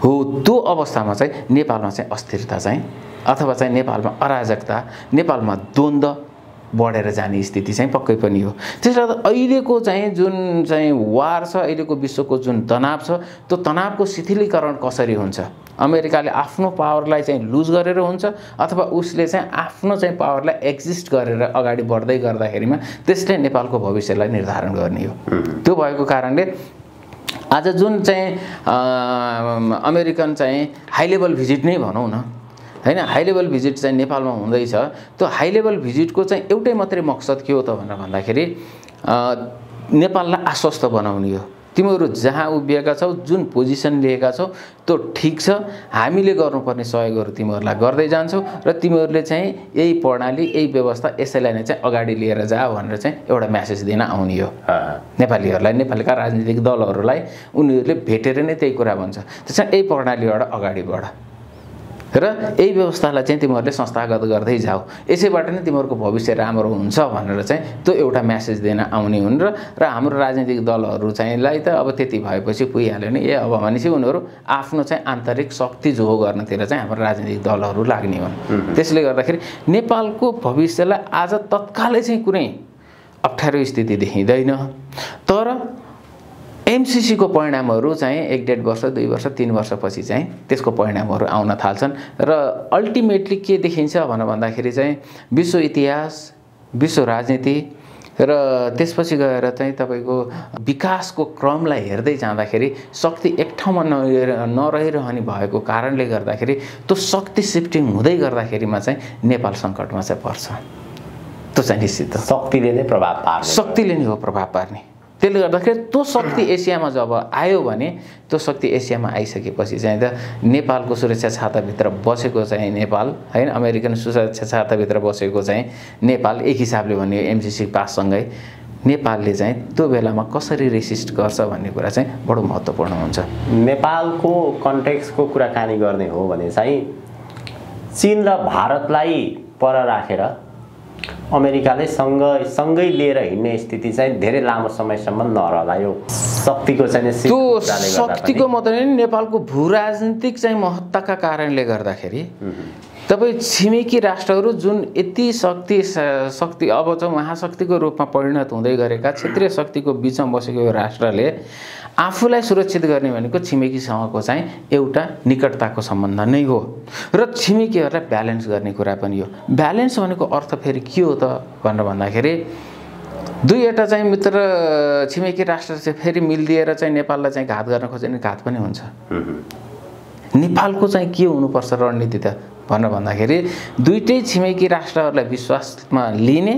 हो त्यो अवस्थामा चाहिँ नेपालमा चाहिँ अस्थिरता चाहिँ अथवा चाहिँ नेपालमा अराजकता, नेपालमा द्वन्द्व बढेर जाने स्थिति चाहिँ पक्कै पनि हो। त्यसले गर्दा अहिलेको चाहिँ जुन चाहिँ वार छ, अहिलेको विश्वको जुन तनाव छ, त्यो तनावको शिथिलीकरण कसरी हुन्छ? अमेरिकाले आफ्नो पावरलाई चाहिँ लुज गरेर हुन्छ अथवा उसले चाहिँ आफ्नो चाहिँ पावरलाई एक्जिस्ट गरेर अगाडि बढ्दै गर्दाखेरिमा त्यसले नेपालको भविष्यलाई निर्धारण गर्ने हो। त्यो भएको कारणले आज जुन चाहिँ अमेरिकन चाहिँ हाई लेभल भिजिट नै भनौँ न, हैन, हाई लेभल भिजिट चाहिँ नेपालमा हुँदैछ। त्यो हाई लेभल भिजिटको चाहिँ एउटै मात्रै मकसद के हो त भनेर भन्दाखेरि नेपाललाई आश्वस्त बनाउने हो। तिमीहरू जहाँ उभिएका छौ, जुन पोजिसन लिएका छौ त्यो ठिक छ, हामीले गर्नुपर्ने सहयोगहरू तिमीहरूलाई गर्दै जान्छौ र तिमीहरूले चाहिँ यही प्रणाली, यही व्यवस्था, यसैलाई नै चाहिँ अगाडि लिएर जा भनेर चाहिँ एउटा म्यासेज दिन आउने हो नेपालीहरूलाई, नेपालका राजनीतिक दलहरूलाई। उनीहरूले भेटेर नै त्यही कुरा भन्छ, त्यसमा यही प्रणालीबाट अगाडि बढ र यही व्यवस्थालाई चाहिँ तिमीहरूले संस्थागत गर्दै जाऊ, यसैबाट नै तिमीहरूको भविष्य राम्रो हुन्छ भनेर चाहिँ त्यो एउटा म्यासेज दिन आउने हुन्। र हाम्रो राजनीतिक दलहरू चाहिँलाई त अब त्यति भएपछि पुगिहाल्यो नि, अब भनेपछि उनीहरू आफ्नो चाहिँ आन्तरिक शक्ति जोहो गर्नतिर चाहिँ हाम्रो राजनीतिक दलहरू लाग्ने हुन्। त्यसले गर्दाखेरि नेपालको भविष्यलाई आज तत्कालै चाहिँ कुनै अप्ठ्यारो स्थिति देखिँदैन। तर एमसीसीको परिणामहरू चाहिँ 1.5 वर्ष, 2 वर्ष, 3 वर्षपछि चाहिँ त्यसको परिणामहरू आउन थाल्छन् र अल्टिमेटली के देखिन्छ भनेर भन्दाखेरि चाहिँ विश्व इतिहास, विश्व राजनीति र त्यसपछि गएर चाहिँ तपाईँको विकासको क्रमलाई हेर्दै जाँदाखेरि शक्ति एक ठाउँमा नरहिरहने भएको कारणले गर्दाखेरि त्यो शक्ति सिफ्टिङ हुँदै गर्दाखेरिमा चाहिँ नेपाल सङ्कटमा चाहिँ पर्छ। त्यो चाहिँ निश्चित
शक्तिले नै प्रभाव पार्ने,
शक्तिले नै हो प्रभाव पार्ने। त्यसले गर्दाखेरि त्यो शक्ति एसियामा जब आयो भने, त्यो शक्ति एसियामा आइसकेपछि चाहिँ त नेपालको सुरक्षा छाताभित्र बसेको चाहिँ नेपाल, हैन, अमेरिकन सुरक्षा छाताभित्र बसेको चाहिँ नेपाल, एक हिसाबले भन्यो एमसीसी पाससँगै नेपालले चाहिँ त्यो बेलामा कसरी रेसिस्ट गर्छ भन्ने कुरा चाहिँ बडो महत्त्वपूर्ण हुन्छ।
नेपालको कन्टेक्स्टको कुराकानी गर्ने हो भने चाहिँ चीन र भारतलाई पर राखेर अमेरिकाले सँगै लिएर हिँड्ने स्थिति चाहिँ धेरै लामो समयसम्म नरहला। यो शक्तिको चाहिँ
त्यो शक्तिको मात्रै नेपालको भू राजनीतिक चाहिँ महत्त्वका कारणले गर्दाखेरि तपाईँ छिमेकी राष्ट्रहरू जुन यति शक्ति अब चाहिँ महाशक्तिको रूपमा परिणत हुँदै गरेका क्षेत्रीय शक्तिको बिचमा बसेको यो राष्ट्रले आफूलाई सुरक्षित गर्ने भनेको छिमेकीसँगको चाहिँ एउटा निकटताको सम्बन्ध नै हो र छिमेकीहरूलाई ब्यालेन्स गर्ने कुरा पनि हो। ब्यालेन्स भनेको अर्थ फेरि के हो त भनेर भन्दाखेरि दुईवटा चाहिँ मित्र छिमेकी राष्ट्र चाहिँ फेरि मिलिदिएर चाहिँ नेपाललाई चाहिँ घात गर्न खोज्यो भने घात पनि हुन्छ। नेपालको चाहिँ के हुनुपर्छ रणनीति त भनेर भन्दाखेरि दुईटै छिमेकी राष्ट्रहरूलाई विश्वासमा लिने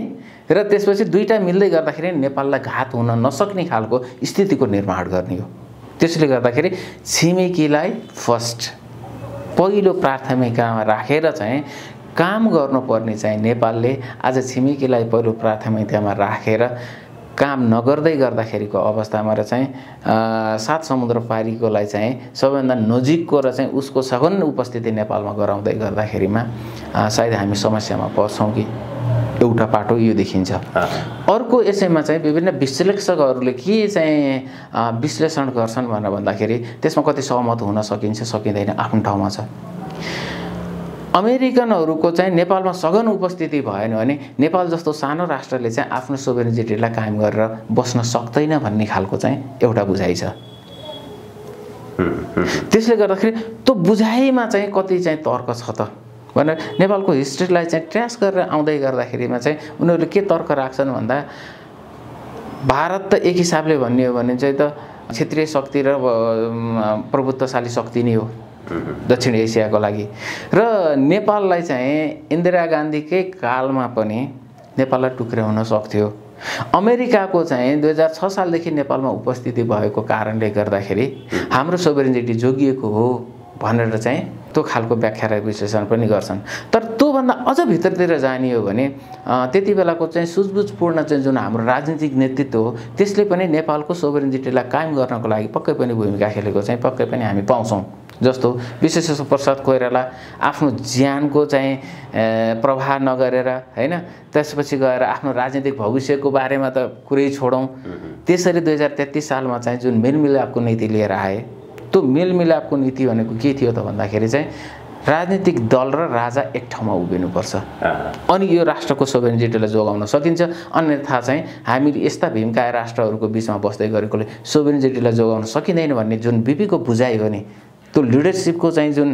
र त्यसपछि दुईटा मिल्दै गर्दाखेरि नेपाललाई घात हुन नसक्ने खालको स्थितिको निर्माण गर्ने हो। त्यसले गर्दाखेरि छिमेकीलाई फर्स्ट पहिलो प्राथमिकतामा राखेर चाहिँ काम गर्नुपर्ने चाहिँ नेपालले आज छिमेकीलाई पहिलो प्राथमिकतामा राखेर काम नगर्दै गर्दाखेरिको अवस्थामा र चाहिँ सात समुद्र पारीकोलाई चाहिँ सबैभन्दा नजिकको र चाहिँ उसको सघन उपस्थिति नेपालमा गराउँदै गर्दाखेरिमा सायद हामी समस्यामा पर्छौँ कि एउटा पाटो यो देखिन्छ। अर्को यसैमा चाहिँ विभिन्न विश्लेषकहरूले के चाहिँ विश्लेषण गर्छन् भनेर भन्दाखेरि त्यसमा कति सहमत हुन सकिन्छ सकिँदैन आफ्नो ठाउँमा छ। अमेरिकनहरूको चाहिँ नेपालमा सघन उपस्थिति भएन भने नेपाल जस्तो सानो राष्ट्रले चाहिँ आफ्नो सोभरेनिटीलाई कायम गरेर बस्न सक्दैन भन्ने खालको चाहिँ एउटा बुझाइ छ। त्यसले गर्दाखेरि त्यो बुझाइमा चाहिँ कति चाहिँ तर्क छ त भनेर नेपालको हिस्ट्रीलाई चाहिँ ट्र्यास गरेर आउँदै गर्दाखेरिमा चाहिँ उनीहरूले के तर्क राख्छन् भन्दा भारत त एक हिसाबले भन्ने हो भने चाहिँ त क्षेत्रीय शक्ति र प्रभुत्वशाली शक्ति नै हो दक्षिण एसियाको लागि र नेपाललाई चाहिँ इन्दिरा गान्धीकै कालमा पनि नेपाललाई टुक्र्याउन सक्थ्यो। अमेरिकाको चाहिँ 2006 सालदेखि नेपालमा उपस्थिति भएको कारणले गर्दाखेरि हाम्रो सोभरेनिटी जोगिएको हो भनेर चाहिँ त्यो खालको व्याख्या र विश्लेषण पनि गर्छन्। तर त्योभन्दा अझ भित्रतिर जाने हो भने त्यति बेलाको चाहिँ सुझबुझपूर्ण चाहिँ जुन हाम्रो राजनीतिक नेतृत्व हो त्यसले पनि नेपालको सोभरेनिटीलाई कायम गर्नको लागि पक्कै पनि भूमिका खेलेको चाहिँ पक्कै पनि हामी पाउँछौँ। जस्तो विश्वेश्वर प्रसाद कोइराला आफ्नो ज्यानको चाहिँ प्रवाह नगरेर हैन त्यसपछि गएर आफ्नो राजनीतिक भविष्यको बारेमा त कुरै छोडौँ त्यसरी 2033 सालमा चाहिँ जुन मेलमिलापको नीति लिएर आए त्यो मेलमिलापको नीति भनेको के थियो त भन्दाखेरि चाहिँ राजनीतिक दल र राजा एक ठाउँमा उभिनुपर्छ अनि यो राष्ट्रको सोभरेनिटीलाई जोगाउन सकिन्छ। अन्यथा चाहिँ हामीले यस्ता भीमकाय राष्ट्रहरूको बिचमा बस्दै गरेकोले सोभरेनिटीलाई जोगाउन सकिँदैन भन्ने जुन बीपीको बुझाइ हो नि त्यो लिडरसिपको चाहिँ जुन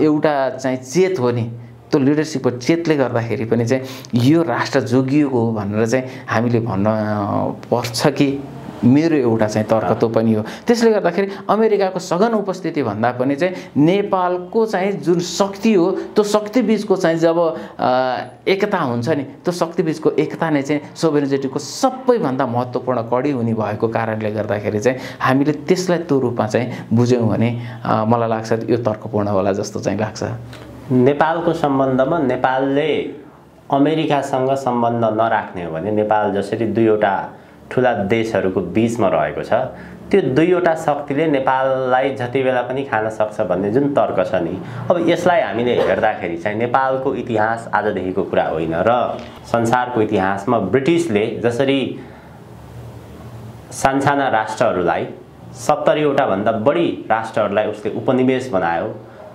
एउटा चाहिँ चेत हो नि त्यो लिडरसिपको चेतले गर्दाखेरि पनि चाहिँ यो राष्ट्र जोगिएको हो भनेर चाहिँ हामीले भन्न पर्छ कि मेरो एउटा चाहिँ तर्क त्यो पनि हो। त्यसले गर्दाखेरि अमेरिकाको सघन उपस्थिति भन्दा पनि चाहिँ नेपालको चाहिँ जुन शक्ति हो त्यो शक्ति बीचको चाहिँ जब एकता हुन्छ नि त्यो शक्ति बीचको एकता नै चाहिँ सोभरेनिटीको सबैभन्दा महत्त्वपूर्ण कडी हुने भएको कारणले गर्दाखेरि चाहिँ हामीले त्यसलाई त्यो रूपमा चाहिँ बुझ्यौँ भने मलाई लाग्छ यो तर्कपूर्ण होला जस्तो चाहिँ लाग्छ।
नेपालको सम्बन्धमा नेपालले अमेरिकासँग सम्बन्ध नराख्ने हो भने नेपाल जसरी दुईवटा ठुला देशहरूको बीचमा रहेको छ त्यो दुईवटा शक्तिले नेपाललाई जति बेला पनि खान सक्छ भन्ने जुन तर्क छ नि अब यसलाई हामीले हेर्दाखेरि चाहिँ नेपालको इतिहास आजदेखिको कुरा होइन र संसारको इतिहासमा ब्रिटिसले जसरी सानसाना राष्ट्रहरूलाई 70 वटा भन्दा बढी राष्ट्रहरूलाई उसले उपनिवेश बनायो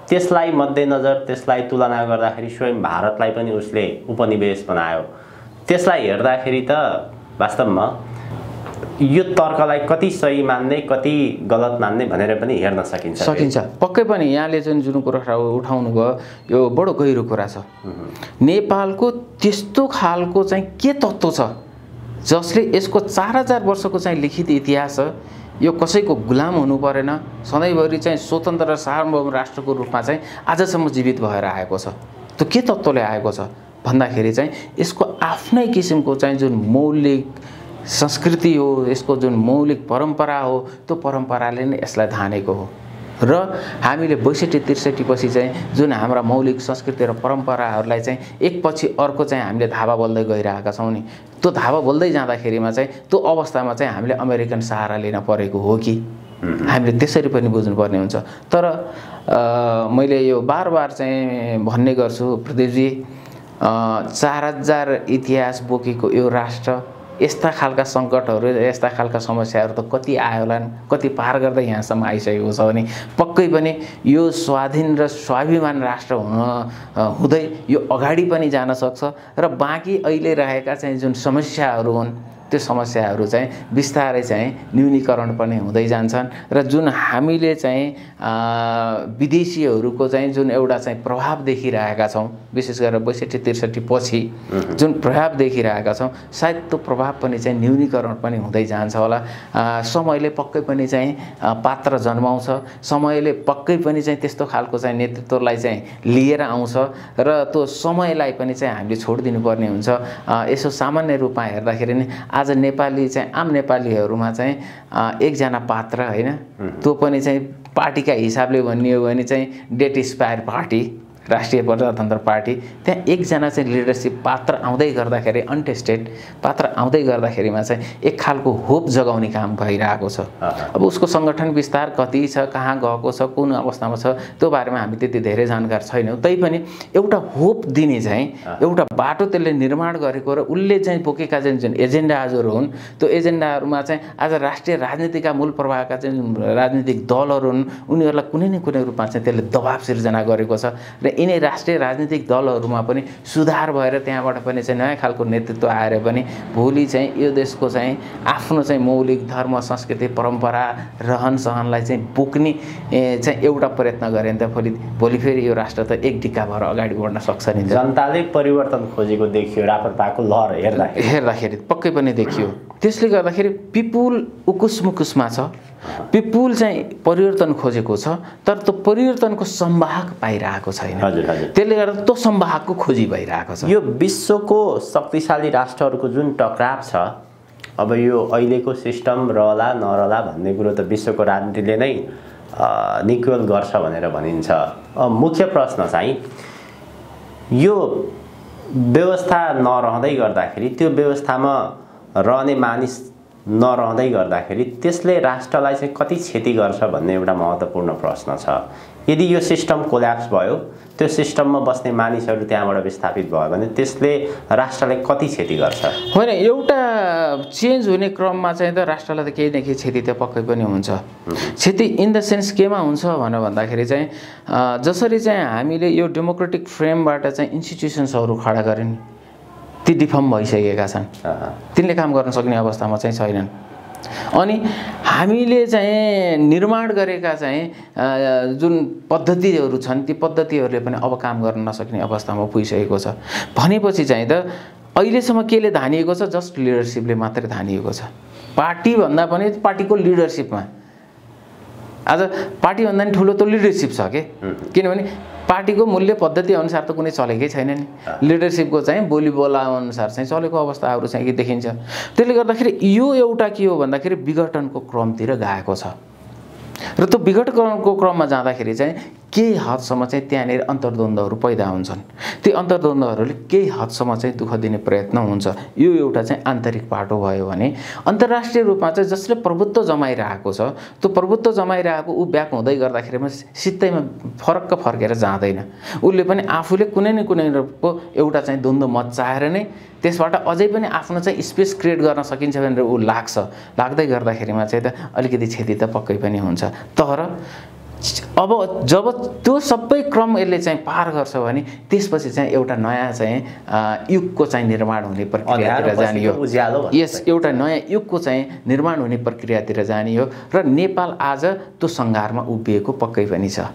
त्यसलाई मध्यनजर त्यसलाई तुलना गर्दाखेरि स्वयं भारतलाई पनि उसले उपनिवेश बनायो। त्यसलाई हेर्दाखेरि त वास्तवमा यो तर्कलाई कति सही मान्ने कति गलत मान्ने भनेर पनि हेर्न सकिन्छ।
पक्कै पनि यहाँले जुन कुरा उठाउनु भयो यो बडो गहिरो कुरा छ। नेपालको त्यस्तो खालको चाहिँ के तत्त्व छ जसले यसको 4000 वर्षको चाहिँ लिखित इतिहास छ यो कसैको गुलाम हुनु परेन सधैँभरि चाहिँ स्वतन्त्र र सार्वभौम राष्ट्रको रूपमा चाहिँ आजसम्म जीवित भएर आएको छ। त्यो के तत्त्वले आएको छ भन्दाखेरि चाहिँ यसको आफ्नै किसिमको चाहिँ जुन मौलिक संस्कृति हो यसको जुन मौलिक परम्परा हो त्यो परम्पराले नै यसलाई धानेको हो र हामीले 62-63 पछि चाहिँ जुन हाम्रा मौलिक संस्कृति र परम्पराहरूलाई चाहिँ एकपछि अर्को चाहिँ हामीले धावा बोल्दै गइरहेका छौँ नि त्यो धावा बोल्दै जाँदाखेरिमा चाहिँ त्यो अवस्थामा चाहिँ हामीले अमेरिकन सहारा लिन परेको हो कि हामीले त्यसरी पनि बुझ्नुपर्ने हुन्छ। तर मैले यो बार चाहिँ भन्ने गर्छु प्रदीपजी 4000 इतिहास बोकेको यो राष्ट्र यस्ता खालका सङ्कटहरू यस्ता खालका समस्याहरू त कति आयो होला कति पार गर्दै यहाँसम्म आइसकेको छ भने पक्कै पनि यो स्वाधीन र स्वाभिमान राष्ट्र हुँदै यो अगाडि पनि जान सक्छ र बाँकी अहिले रहेका चाहिँ जुन समस्याहरू हुन् त्यो समस्याहरू चाहिँ बिस्तारै चाहिँ न्यूनीकरण पनि हुँदै जान्छन् र जुन हामीले चाहिँ विदेशीहरूको चाहिँ जुन एउटा चाहिँ प्रभाव देखिरहेका छौँ विशेष गरेर 62-63 पछि जुन प्रभाव देखिरहेका छौँ सायद त्यो प्रभाव पनि चाहिँ न्यूनीकरण पनि हुँदै जान्छ होला। समयले पक्कै पनि चाहिँ पात्र जन्माउँछ, समयले पक्कै पनि चाहिँ त्यस्तो खालको चाहिँ नेतृत्वलाई चाहिँ लिएर आउँछ र त्यो समयलाई पनि चाहिँ हामीले छोडिदिनु पर्ने हुन्छ। यसो सामान्य रूपमा हेर्दाखेरि नि आज नेपाली चाहिँ आम नेपालीहरूमा चाहिँ एकजना पात्र हैन त्यो पनि चाहिँ पार्टीका हिसाबले भन्ने हो भने चाहिँ डेट एक्सपायर पार्टी राष्ट्रिय प्रजातन्त्र पार्टी त्यहाँ एकजना चाहिँ लिडरसिप पात्र आउँदै गर्दाखेरि अनटेस्टेड पात्र आउँदै गर्दाखेरिमा चाहिँ एक खालको होप जगाउने काम भइरहेको छ। अब उसको सङ्गठन विस्तार कति छ, कहाँ गएको छ, कुन अवस्थामा छ त्यो बारेमा हामी त्यति धेरै जानकार छैनौँ। तैपनि एउटा होप दिने चाहिँ एउटा बाटो त्यसले निर्माण गरेको र उसले चाहिँ बोकेका जुन एजेन्डाहरू हुन् त्यो एजेन्डाहरूमा चाहिँ आज राष्ट्रिय राजनीतिका मूल प्रवाहका चाहिँ जुन राजनीतिक दलहरू हुन् उनीहरूलाई कुनै न कुनै रूपमा चाहिँ त्यसले दबाब सिर्जना गरेको छ र यिनै राष्ट्रिय राजनीतिक दलहरूमा पनि सुधार भएर त्यहाँबाट पनि चाहिँ नयाँ खालको नेतृत्व आएर पनि भोलि चाहिँ यो देशको चाहिँ आफ्नो चाहिँ मौलिक धर्म संस्कृति परम्परा रहन सहनलाई चाहिँ बोक्ने चाहिँ एउटा प्रयत्न गरे भने त भोलि फेरि यो राष्ट्र त एक ढिक्का भएर अगाडि बढ्न सक्छ नि।
जनताले परिवर्तन खोजेको देखियो राप्रपाको लहर
हेर्दाखेरि पक्कै पनि देखियो। त्यसले गर्दाखेरि पिपुल उकुस मुकुसमा छ, पिपुल चाहिँ परिवर्तन खोजेको छ तर त्यो परिवर्तनको सम्वाहक पाइरहेको छैन। त्यसले गर्दा त्यो सम्वाहकको खोजी भइरहेको छ।
यो विश्वको शक्तिशाली राष्ट्रहरूको जुन टकराव छ अब यो अहिलेको सिस्टम रहला नरहला भन्ने कुरो त विश्वको राजनीतिले नै निक्वेल गर्छ भनेर भनिन्छ। मुख्य प्रश्न चाहिँ यो व्यवस्था नरहँदै गर्दाखेरि त्यो व्यवस्थामा रहने मानिस नरहँदै गर्दाखेरि त्यसले राष्ट्रलाई चाहिँ कति क्षति गर्छ भन्ने एउटा महत्त्वपूर्ण प्रश्न छ। यदि यो सिस्टम कोल्याप्स भयो त्यो सिस्टममा बस्ने मानिसहरू त्यहाँबाट विस्थापित भयो भने त्यसले राष्ट्रलाई कति क्षति गर्छ?
होइन एउटा चेन्ज हुने क्रममा चाहिँ त राष्ट्रलाई त केही न केही क्षति त पक्कै पनि हुन्छ। क्षति इन द सेन्स केमा हुन्छ भनेर भन्दाखेरि चाहिँ जसरी चाहिँ हामीले यो डेमोक्रेटिक फ्रेमबाट चाहिँ इन्स्टिट्युसन्सहरू खडा गऱ्यौँ ती डिफर्म भइसकेका छन्, तिनले काम गर्न सक्ने अवस्थामा चाहिँ छैनन्। अनि हामीले चाहिँ निर्माण गरेका चाहिँ जुन पद्धतिहरू छन् ती पद्धतिहरूले पनि अब काम गर्न नसक्ने अवस्थामा पुगिसकेको छ। भनेपछि चाहिँ त अहिलेसम्म केले धानिएको छ? जस्ट लिडरसिपले मात्रै धानिएको छ। पार्टी भन्दा पनि पार्टीको लिडरसिपमा आज पार्टी भन्दा नि ठुलो त लिडरसिप छ के, किनभने पार्टीको मूल्य पद्धति अनुसार त कुनै चलेकै छैन नि। लिडरसिपको चाहिँ बोली बोला अनुसार चाहिँ चलेको अवस्थाहरू चाहिँ देखिन्छ। त्यसले गर्दाखेरि यो एउटा के हो भन्दाखेरि विघटनको क्रमतिर गएको छ र त्यो विघटनको क्रममा जाँदाखेरि चाहिँ केही हदसम्म चाहिँ त्यहाँनिर अन्तर्द्वन्द्वहरू पैदा हुन्छन्। ती अन्तर्द्वन्द्वहरूले केही हदसम्म चाहिँ दुःख दिने प्रयत्न हुन्छ। यो एउटा चाहिँ आन्तरिक पाटो भयो भने अन्तर्राष्ट्रिय रूपमा चाहिँ जसले प्रभुत्व जमाइरहेको छ त्यो प्रभुत्व जमाइरहेको ऊ ब्याक हुँदै गर्दाखेरिमा सित्तैमा फरक्क फर्केर जाँदैन। उसले पनि आफूले कुनै न कुनै रूपको एउटा चाहिँ द्वन्द्व मचाएर नै त्यसबाट अझै पनि आफ्नो चाहिँ स्पेस क्रिएट गर्न सकिन्छ भनेर ऊ लाग्दै गर्दाखेरिमा चाहिँ त अलिकति क्षति त पक्कै पनि हुन्छ। तर अब जब त्यो सबै क्रम यसले चाहिँ पार गर्छ भने त्यसपछि चाहिँ एउटा नयाँ चाहिँ युगको चाहिँ निर्माण हुने प्रक्रियातिर जाने हो। यस एउटा नयाँ युगको चाहिँ निर्माण हुने प्रक्रियातिर जाने हो र नेपाल आज त्यो सङ्घारमा उभिएको पक्कै पनि छ।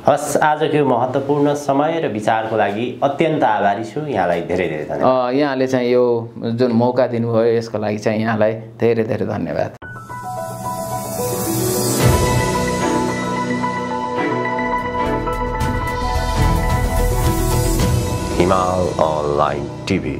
हस्, आजको महत्त्वपूर्ण समय र विचारको लागि अत्यन्त आभारी छु। यहाँलाई धेरै धेरै धन्यवाद।
यहाँले चाहिँ यो जुन मौका दिनुभयो यसको लागि चाहिँ यहाँलाई धेरै धेरै धन्यवाद।
हिमाल अनलाइन टिभी।